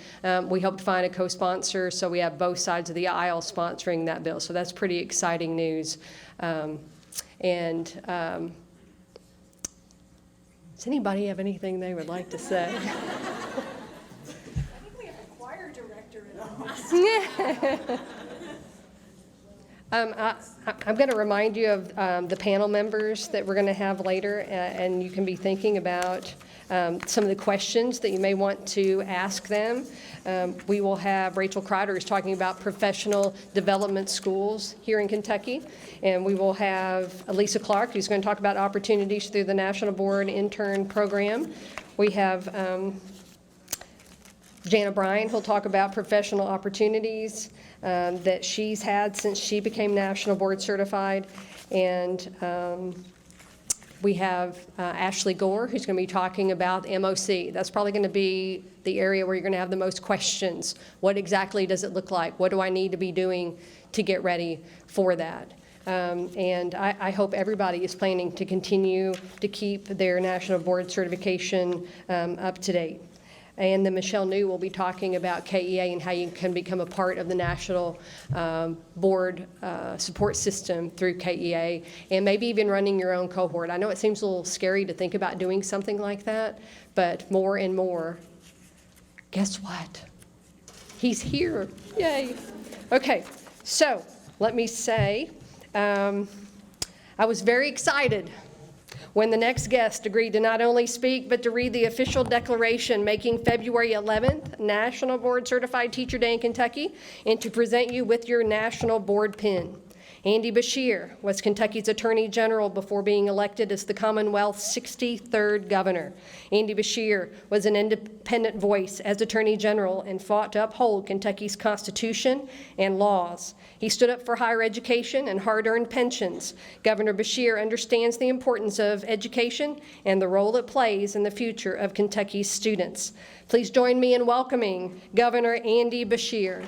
We hope to find a co-sponsor, so we have both sides of the aisle sponsoring that bill. So that's pretty exciting news. Does anybody have anything they would like to say? I think we have a choir director in this. I'm going to remind you of the panel members that we're going to have later, and you can be thinking about some of the questions that you may want to ask them. We will have Rachel Kreider who's talking about professional development schools here in Kentucky, and we will have Lisa Clarke who's going to talk about opportunities through the National Board Intern Program. We have Jana Bryan will talk about professional opportunities that she's had since she became national board certified. And we have Ashley Gore, who's going to be talking about MOC. That's probably going to be the area where you're going to have the most questions. What exactly does it look like? What do I need to be doing to get ready for that? And I hope everybody is planning to continue to keep their national board certification up to date. And then Michelle New will be talking about KEA and how you can become a part of the national board support system through KEA, and maybe even running your own cohort. I know it seems a little scary to think about doing something like that, but more and more, guess what? He's here. Yay. Okay, so let me say, I was very excited when the next guest agreed to not only speak, but to read the official declaration making February 11th National Board Certified Teacher Day in Kentucky, and to present you with your national board pin. Andy Beshear was Kentucky's Attorney General before being elected as the Commonwealth's 63rd governor. Andy Beshear was an independent voice as Attorney General and fought to uphold Kentucky's Constitution and laws. He stood up for higher education and hard-earned pensions. Governor Beshear understands the importance of education and the role it plays in the future of Kentucky's students. Please join me in welcoming Governor Andy Beshear.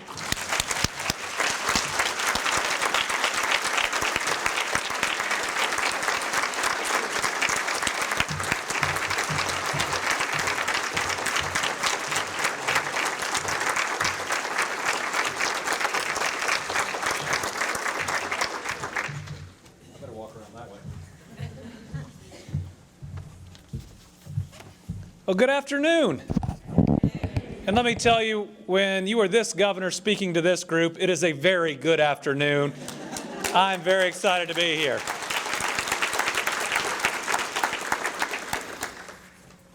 Well, good afternoon. And let me tell you, when you are this governor speaking to this group, it is a very good afternoon. I'm very excited to be here.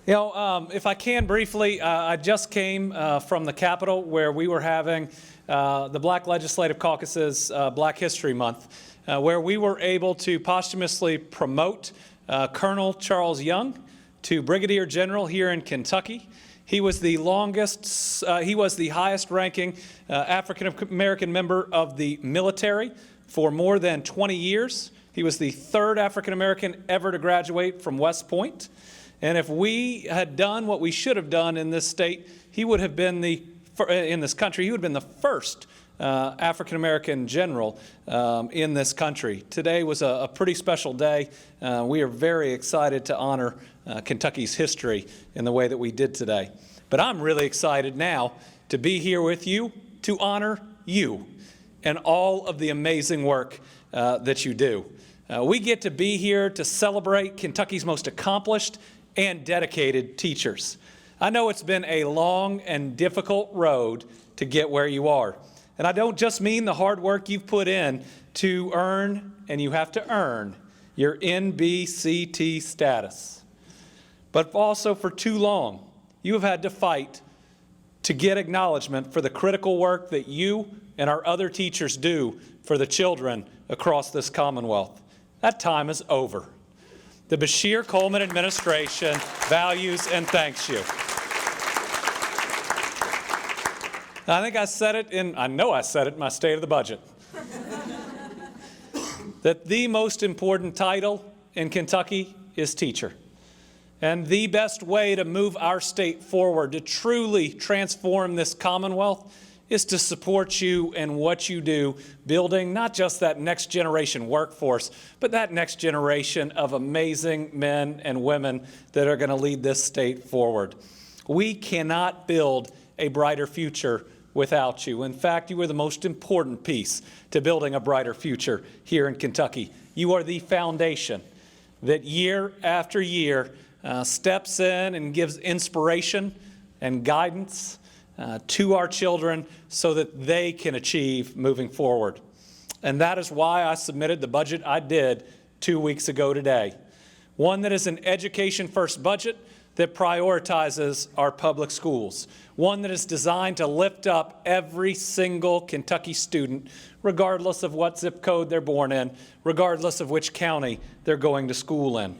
You know, if I can briefly, I just came from the Capitol where we were having the Black Legislative Caucus's Black History Month, where we were able to posthumously promote Colonel Charles Young to Brigadier General here in Kentucky. He was the highest ranking African-American member of the military for more than 20 years. He was the third African-American ever to graduate from West Point. And if we had done what we should have done in this state, he would have been in this country, he would have been the first African-American general in this country. Today was a pretty special day. We are very excited to honor Kentucky's history in the way that we did today. But I'm really excited now to be here with you to honor you and all of the amazing work that you do. We get to be here to celebrate Kentucky's most accomplished and dedicated teachers. I know it's been a long and difficult road to get where you are. And I don't just mean the hard work you've put in to earn, and you have to earn, your NBCT status. But also for too long, you have had to fight to get acknowledgement for the critical work that you and our other teachers do for the children across this Commonwealth. That time is over. The Beshear Coleman administration values and thanks you. I think I said it I know I said it in my State of the Budget, that the most important title in Kentucky is teacher. And the best way to move our state forward, to truly transform this Commonwealth, is to support you and what you do, building not just that next generation workforce, but that next generation of amazing men and women that are going to lead this state forward. We cannot build a brighter future without you. In fact, you are the most important piece to building a brighter future here in Kentucky. You are the foundation that year after year steps in and gives inspiration and guidance to our children so that they can achieve moving forward. And that is why I submitted the budget I did 2 weeks ago today. One that is an education-first budget that prioritizes our public schools. One that is designed to lift up every single Kentucky student, regardless of what zip code they're born in, regardless of which county they're going to school in.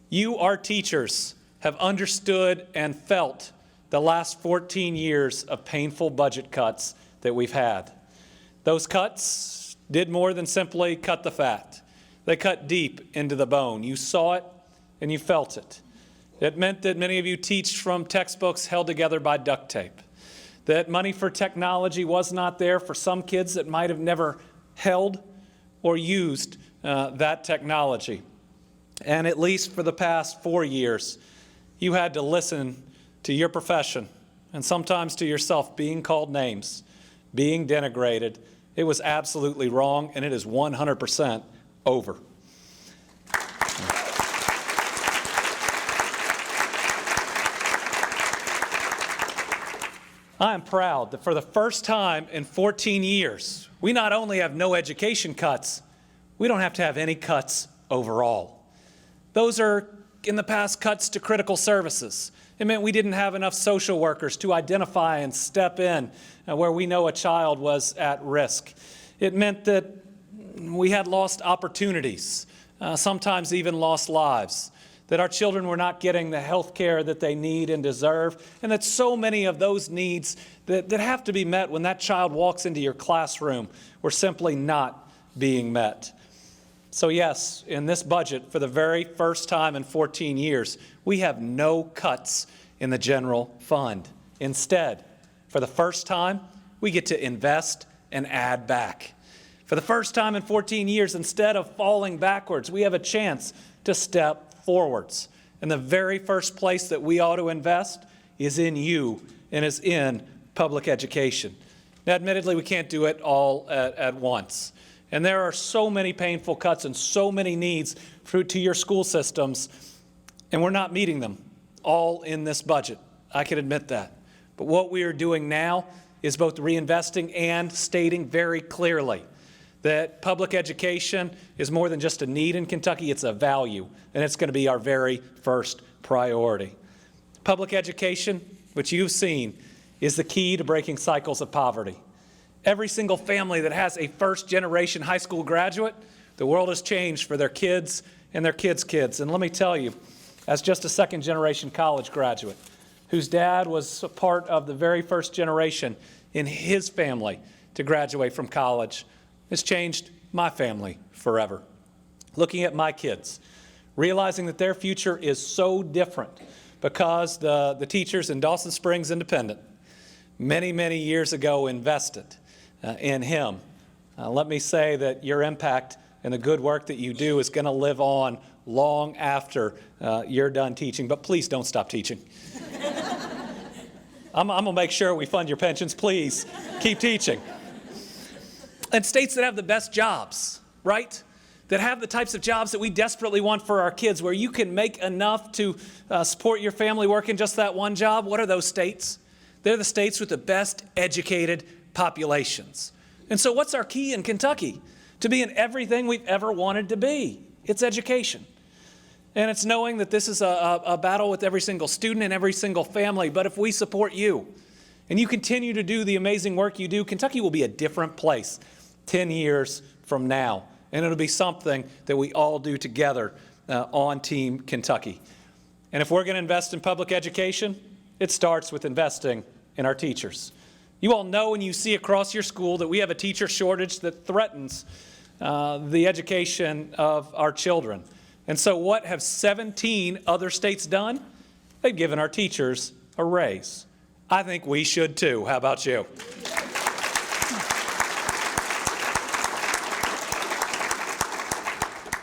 You, our teachers, have understood and felt the last 14 years of painful budget cuts that we've had. Those cuts did more than simply cut the fat. They cut deep into the bone. You saw it and you felt it. It meant that many of you teach from textbooks held together by duct tape, that money for technology was not there for some kids that might have never held or used that technology. And at least for the past 4 years, you had to listen to your profession and sometimes to yourself being called names, being denigrated. It was absolutely wrong, and it is 100% over. I am proud that for the first time in 14 years, we not only have no education cuts, we don't have to have any cuts overall. Those are, in the past, cuts to critical services. It meant we didn't have enough social workers to identify and step in where we know a child was at risk. It meant that we had lost opportunities, sometimes even lost lives, that our children were not getting the health care that they need and deserve, and that so many of those needs that have to be met when that child walks into your classroom were simply not being met. So yes, in this budget, for the very first time in 14 years, we have no cuts in the general fund. Instead, for the first time, we get to invest and add back. For the first time in 14 years, instead of falling backwards, we have a chance to step forwards. And the very first place that we ought to invest is in you and is in public education. Now, admittedly, we can't do it all at once. And there are so many painful cuts and so many needs to your school systems, and we're not meeting them all in this budget. I can admit that. But what we are doing now is both reinvesting and stating very clearly that public education is more than just a need in Kentucky, it's a value, and it's going to be our very first priority. Public education, which you've seen, is the key to breaking cycles of poverty. Every single family that has a first-generation high school graduate, the world has changed for their kids and their kids' kids. And let me tell you, as just a second-generation college graduate, whose dad was a part of the very first generation in his family to graduate from college, it's changed my family forever. Looking at my kids, realizing that their future is so different because the teachers in Dawson Springs Independent many, many years ago invested in him. Let me say that your impact and the good work that you do is going to live on long after you're done teaching, but please don't stop teaching. I'm going to make sure we fund your pensions. Please keep teaching. And states that have the best jobs, right? That have the types of jobs that we desperately want for our kids, where you can make enough to support your family working just that one job. What are those states? They're the states with the best educated populations. And so what's our key in Kentucky? To be in everything we've ever wanted to be. It's education. And it's knowing that this is a battle with every single student and every single family. But if we support you and you continue to do the amazing work you do, Kentucky will be a different place 10 years from now. And it'll be something that we all do together on Team Kentucky. And if we're going to invest in public education, it starts with investing in our teachers. You all know and you see across your school that we have a teacher shortage that threatens the education of our children. And so what have 17 other states done? They've given our teachers a raise. I think we should too. How about you?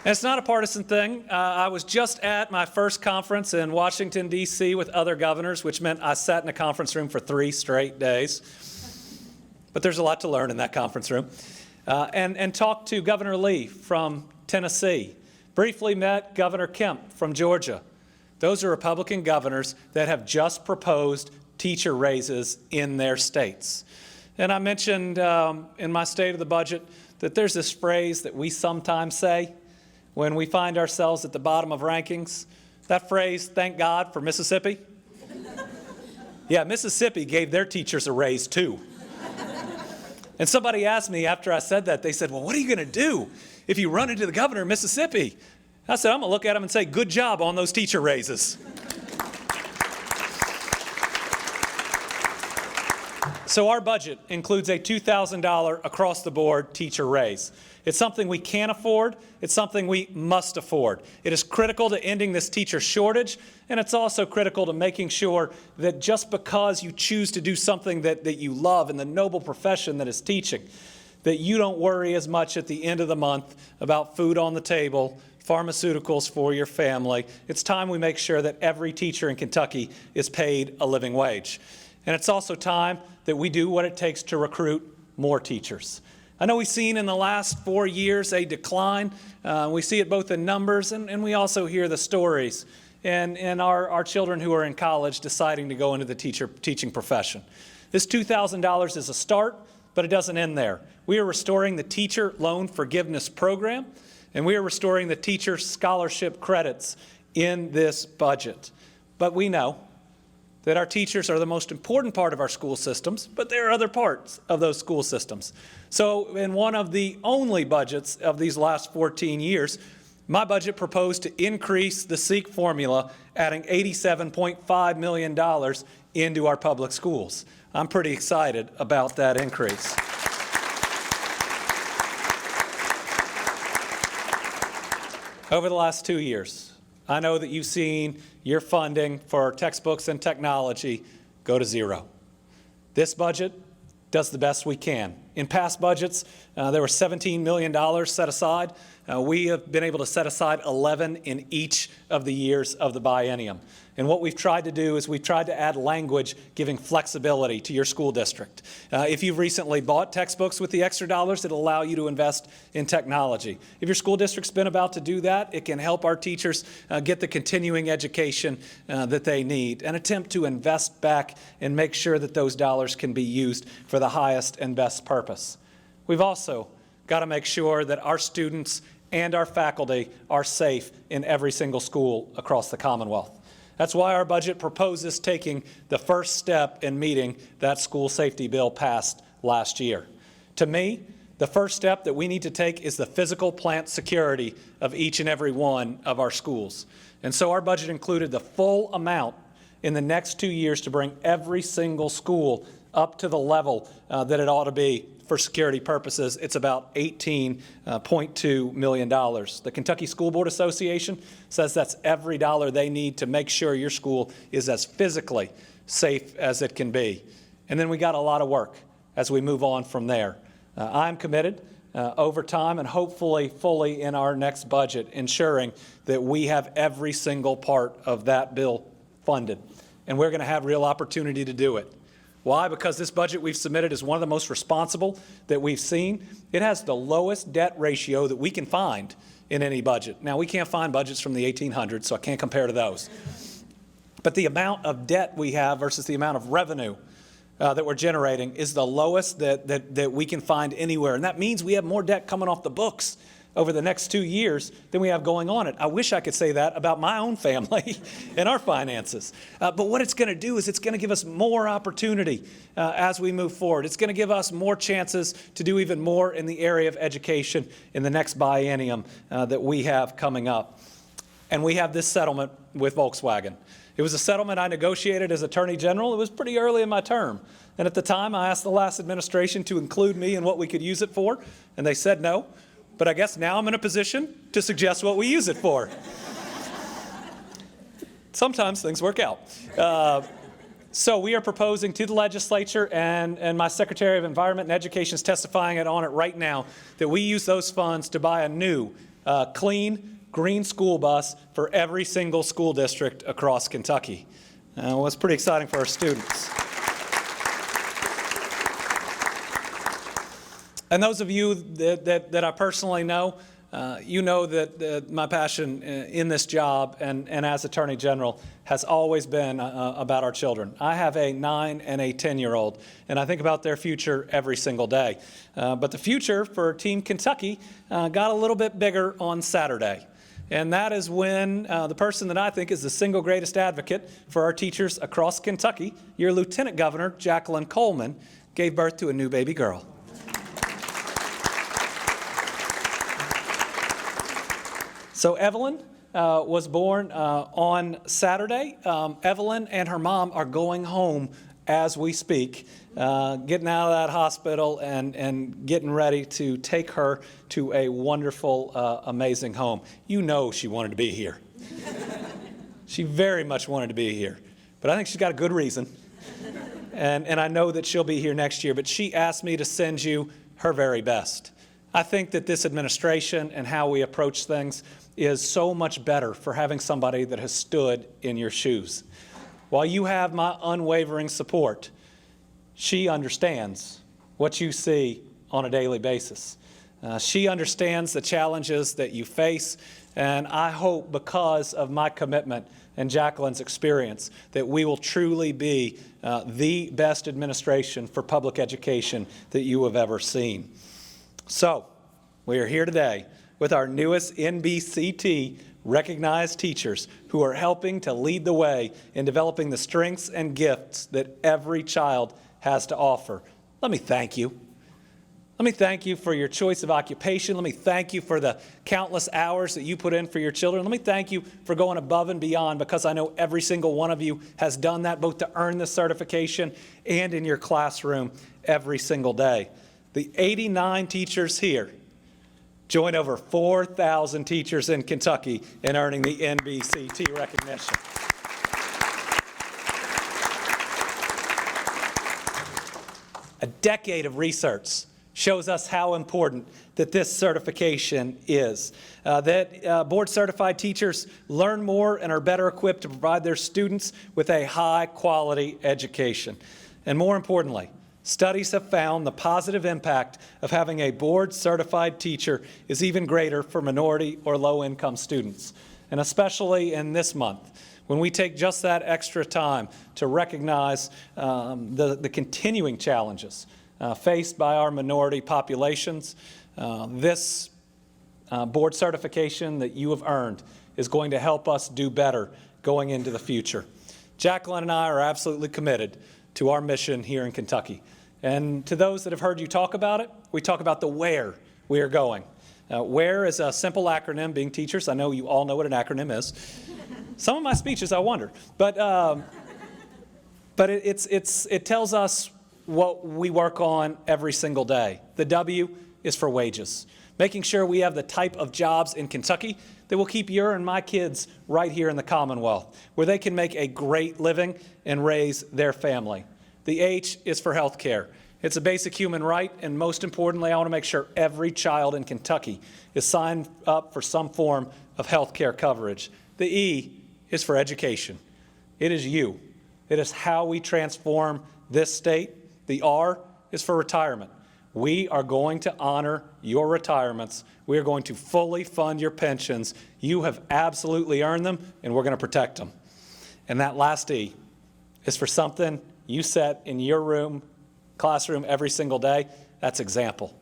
And it's not a partisan thing. I was just at my first conference in Washington, D.C. with other governors, which meant I sat in a conference room for 3 straight days. But there's a lot to learn in that conference room. And talked to Governor Lee from Tennessee. Briefly met Governor Kemp from Georgia. Those are Republican governors that have just proposed teacher raises in their states. And I mentioned in my State of the Budget that there's this phrase that we sometimes say when we find ourselves at the bottom of rankings. That phrase, thank God for Mississippi. Yeah, Mississippi gave their teachers a raise too. And somebody asked me after I said that, they said, well, what are you going to do if you run into the governor of Mississippi? I said, I'm going to look at him and say, good job on those teacher raises. So our budget includes a $2,000 across-the-board teacher raise. It's something we can't afford. It's something we must afford. It is critical to ending this teacher shortage, and it's also critical to making sure that just because you choose to do something that you love in the noble profession that is teaching, that you don't worry as much at the end of the month about food on the table, pharmaceuticals for your family. It's time we make sure that every teacher in Kentucky is paid a living wage. And it's also time that we do what it takes to recruit more teachers. I know we've seen in the last 4 years a decline. We see it both in numbers and we also hear the stories and our children who are in college deciding to go into the teaching profession. This $2,000 is a start, but it doesn't end there. We are restoring the teacher loan forgiveness program, and we are restoring the teacher scholarship credits in this budget. But we know that our teachers are the most important part of our school systems, but there are other parts of those school systems. So in one of the only budgets of these last 14 years, my budget proposed to increase the SEEK formula, adding $87.5 million into our public schools. I'm pretty excited about that increase. Over the last 2 years, I know that you've seen your funding for textbooks and technology go to zero. This budget does the best we can. In past budgets, there were $17 million set aside. We have been able to set aside 11 in each of the years of the biennium. And what we've tried to do is we've tried to add language giving flexibility to your school district. If you've recently bought textbooks with the extra dollars, it'll allow you to invest in technology. If your school district's been about to do that, it can help our teachers get the continuing education that they need and attempt to invest back and make sure that those dollars can be used for the highest and best purpose. We've also got to make sure that our students and our faculty are safe in every single school across the Commonwealth. That's why our budget proposes taking the first step in meeting that school safety bill passed last year. To me, the first step that we need to take is the physical plant security of each and every one of our schools. And so our budget included the full amount in the next 2 years to bring every single school up to the level that it ought to be for security purposes. It's about $18.2 million. The Kentucky School Board Association says that's every dollar they need to make sure your school is as physically safe as it can be. And then we got a lot of work as we move on from there. I'm committed over time and hopefully fully in our next budget, ensuring that we have every single part of that bill funded. And we're going to have real opportunity to do it. Why? Because this budget we've submitted is one of the most responsible that we've seen. It has the lowest debt ratio that we can find in any budget. Now, we can't find budgets from the 1800s, so I can't compare to those. But the amount of debt we have versus the amount of revenue that we're generating is the lowest that we can find anywhere. And that means we have more debt coming off the books over the next 2 years than we have going on it. I wish I could say that about my own family and our finances. But what it's going to do is it's going to give us more opportunity as we move forward. It's going to give us more chances to do even more in the area of education in the next biennium that we have coming up. And we have this settlement with Volkswagen. It was a settlement I negotiated as Attorney General. It was pretty early in my term. And at the time, I asked the last administration to include me in what we could use it for, and they said no. But I guess now I'm in a position to suggest what we use it for. Sometimes things work out. So we are proposing to the legislature, and my Secretary of Environment and Education is testifying on it right now, that we use those funds to buy a new, clean, green school bus for every single school district across Kentucky. Well, it's pretty exciting for our students. And those of you that I personally know, you know that my passion in this job and as Attorney General has always been about our children. I have a 9 and a 10-year-old, and I think about their future every single day. But the future for Team Kentucky got a little bit bigger on Saturday. And that is when the person that I think is the single greatest advocate for our teachers across Kentucky, your Lieutenant Governor, Jacqueline Coleman, gave birth to a new baby girl. So Evelyn was born on Saturday. Evelyn and her mom are going home as we speak, getting out of that hospital and getting ready to take her to a wonderful, amazing home. You know she wanted to be here. She very much wanted to be here. But I think she's got a good reason. And I know that she'll be here next year. But she asked me to send you her very best. I think that this administration and how we approach things is so much better for having somebody that has stood in your shoes. While you have my unwavering support, she understands what you see on a daily basis. She understands the challenges that you face, and I hope because of my commitment and Jacqueline's experience that we will truly be the best administration for public education that you have ever seen. So, we are here today with our newest NBCT recognized teachers who are helping to lead the way in developing the strengths and gifts that every child has to offer. Let me thank you. Let me thank you for your choice of occupation. Let me thank you for the countless hours that you put in for your children. Let me thank you for going above and beyond, because I know every single one of you has done that both to earn this certification and in your classroom every single day. The 89 teachers here join over 4,000 teachers in Kentucky in earning the NBCT recognition. A decade of research shows us how important that this certification is. That board-certified teachers learn more and are better equipped to provide their students with a high-quality education. And more importantly, studies have found the positive impact of having a board-certified teacher is even greater for minority or low-income students. And especially in this month, when we take just that extra time to recognize the continuing challenges faced by our minority populations, this board certification that you have earned is going to help us do better going into the future. Jacqueline and I are absolutely committed to our mission here in Kentucky. And to those that have heard you talk about it, we talk about the where we are going. WHERE is a simple acronym. Being teachers, I know you all know what an acronym is. Some of my speeches, I wonder. But it tells us what we work on every single day. The W is for wages, making sure we have the type of jobs in Kentucky that will keep your and my kids right here in the Commonwealth, where they can make a great living and raise their family. The H is for health care. It's a basic human right, and most importantly, I want to make sure every child in Kentucky is signed up for some form of health care coverage. The E is for education. It is you. It is how we transform this state. The R is for retirement. We are going to honor your retirements. We are going to fully fund your pensions. You have absolutely earned them, and we're going to protect them. And that last E is for something you set in your classroom every single day. That's example.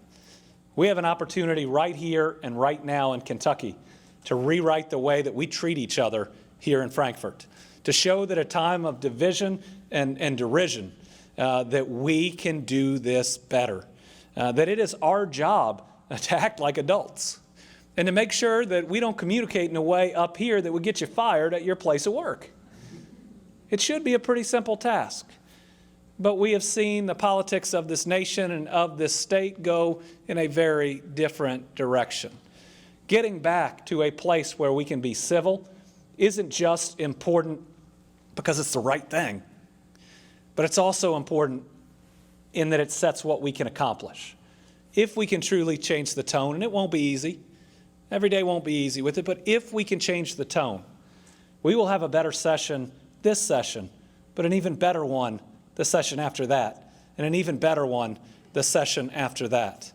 We have an opportunity right here and right now in Kentucky to rewrite the way that we treat each other here in Frankfort, to show that a time of division and derision, that we can do this better, that it is our job to act like adults, and to make sure that we don't communicate in a way up here that would get you fired at your place of work. It should be a pretty simple task. But we have seen the politics of this nation and of this state go in a very different direction. Getting back to a place where we can be civil isn't just important because it's the right thing, but it's also important in that it sets what we can accomplish. If we can truly change the tone, and it won't be easy, every day won't be easy with it, but if we can change the tone, we will have a better session this session, but an even better one the session after that, and an even better one the session after that.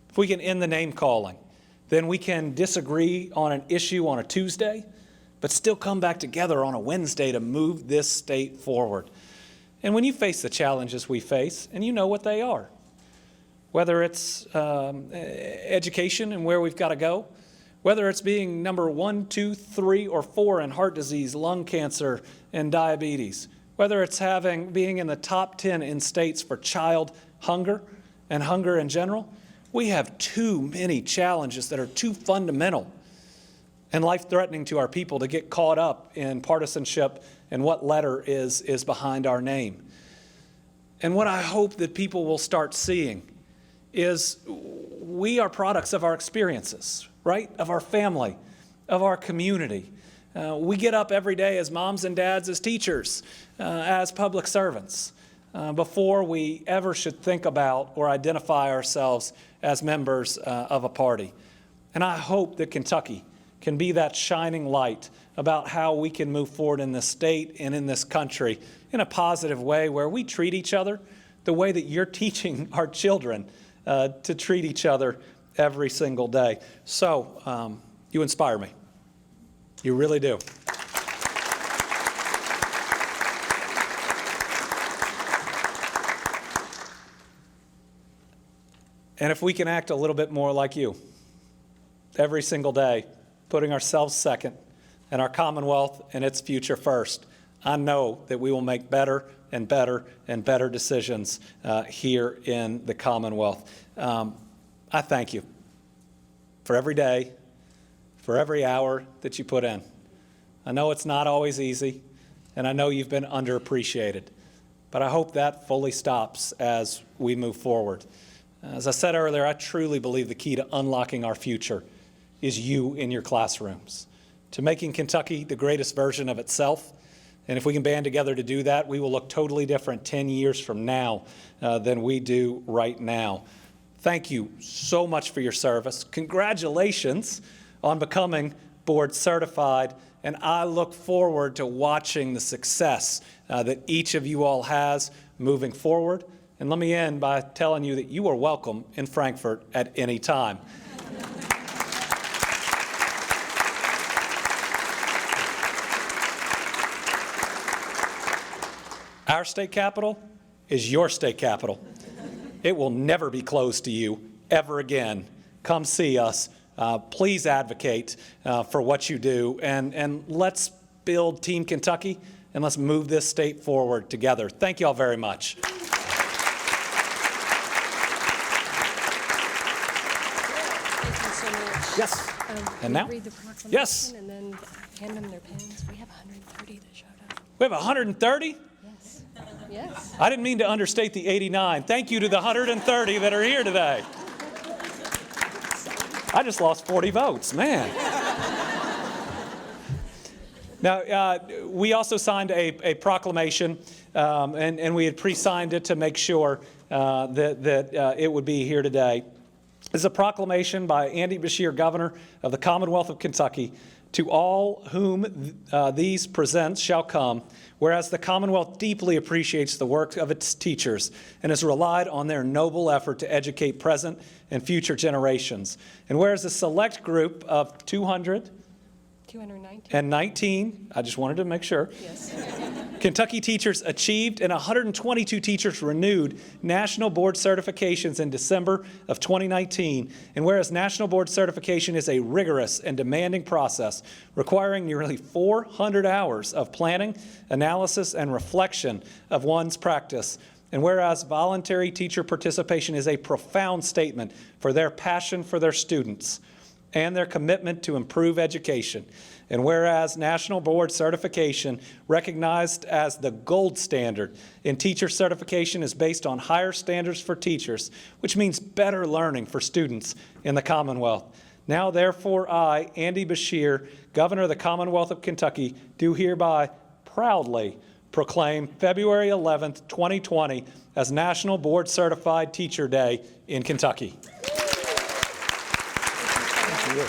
If we can end the name calling, then we can disagree on an issue on a Tuesday, but still come back together on a Wednesday to move this state forward. And when you face the challenges we face, and you know what they are, whether it's education and where we've got to go, whether it's being number 1, 2, 3, or 4 in heart disease, lung cancer, and diabetes, whether it's being in the top 10 in states for child hunger and hunger in general, we have too many challenges that are too fundamental and life-threatening to our people to get caught up in partisanship and what letter is behind our name. And what I hope that people will start seeing is we are products of our experiences, right? Of our family, of our community. We get up every day as moms and dads, as teachers, as public servants, before we ever should think about or identify ourselves as members of a party. And I hope that Kentucky can be that shining light about how we can move forward in this state and in this country in a positive way, where we treat each other the way that you're teaching our children to treat each other every single day. So you inspire me. You really do. And if we can act a little bit more like you every single day, putting ourselves second and our Commonwealth and its future first, I know that we will make better and better and better decisions here in the Commonwealth. I thank you for every day, for every hour that you put in. I know it's not always easy, and I know you've been underappreciated, but I hope that fully stops as we move forward. As I said earlier, I truly believe the key to unlocking our future is you in your classrooms, to making Kentucky the greatest version of itself. And if we can band together to do that, we will look totally different 10 years from now than we do right now. Thank you so much for your service. Congratulations on becoming board certified. And I look forward to watching the success that each of you all has moving forward. And let me end by telling you that you are welcome in Frankfort at any time. Our state capitol is your state capitol. It will never be closed to you ever again. Come see us. Please advocate for what you do. And let's build Team Kentucky, and let's move this state forward together. Thank you all very much. Yes. And now? Read the proclamation. Yes. And then hand them their pens. We have 130 that showed up. We have 130? Yes. Yes. I didn't mean to understate the 89. Thank you to the 130 that are here today. I just lost 40 votes, man. Now, we also signed a proclamation, and we had pre-signed it to make sure that it would be here today. It's a proclamation by Andy BESHEAR, Governor of the Commonwealth of Kentucky, to all whom these presents shall come, whereas the Commonwealth deeply appreciates the work of its teachers and has relied on their noble effort to educate present and future generations. And whereas a select group of 219, I just wanted to make sure, Yes. Kentucky teachers achieved and 122 teachers renewed national board certifications in December of 2019. And whereas national board certification is a rigorous and demanding process requiring nearly 400 hours of planning, analysis, and reflection of one's practice, and whereas voluntary teacher participation is a profound statement for their passion for their students and their commitment to improve education. And whereas national board certification, recognized as the gold standard in teacher certification, is based on higher standards for teachers, which means better learning for students in the Commonwealth. Now, therefore, I, Andy BESHEAR, Governor of the Commonwealth of Kentucky, do hereby proudly proclaim February 11th, 2020 as National Board Certified Teacher Day in Kentucky. Thank you.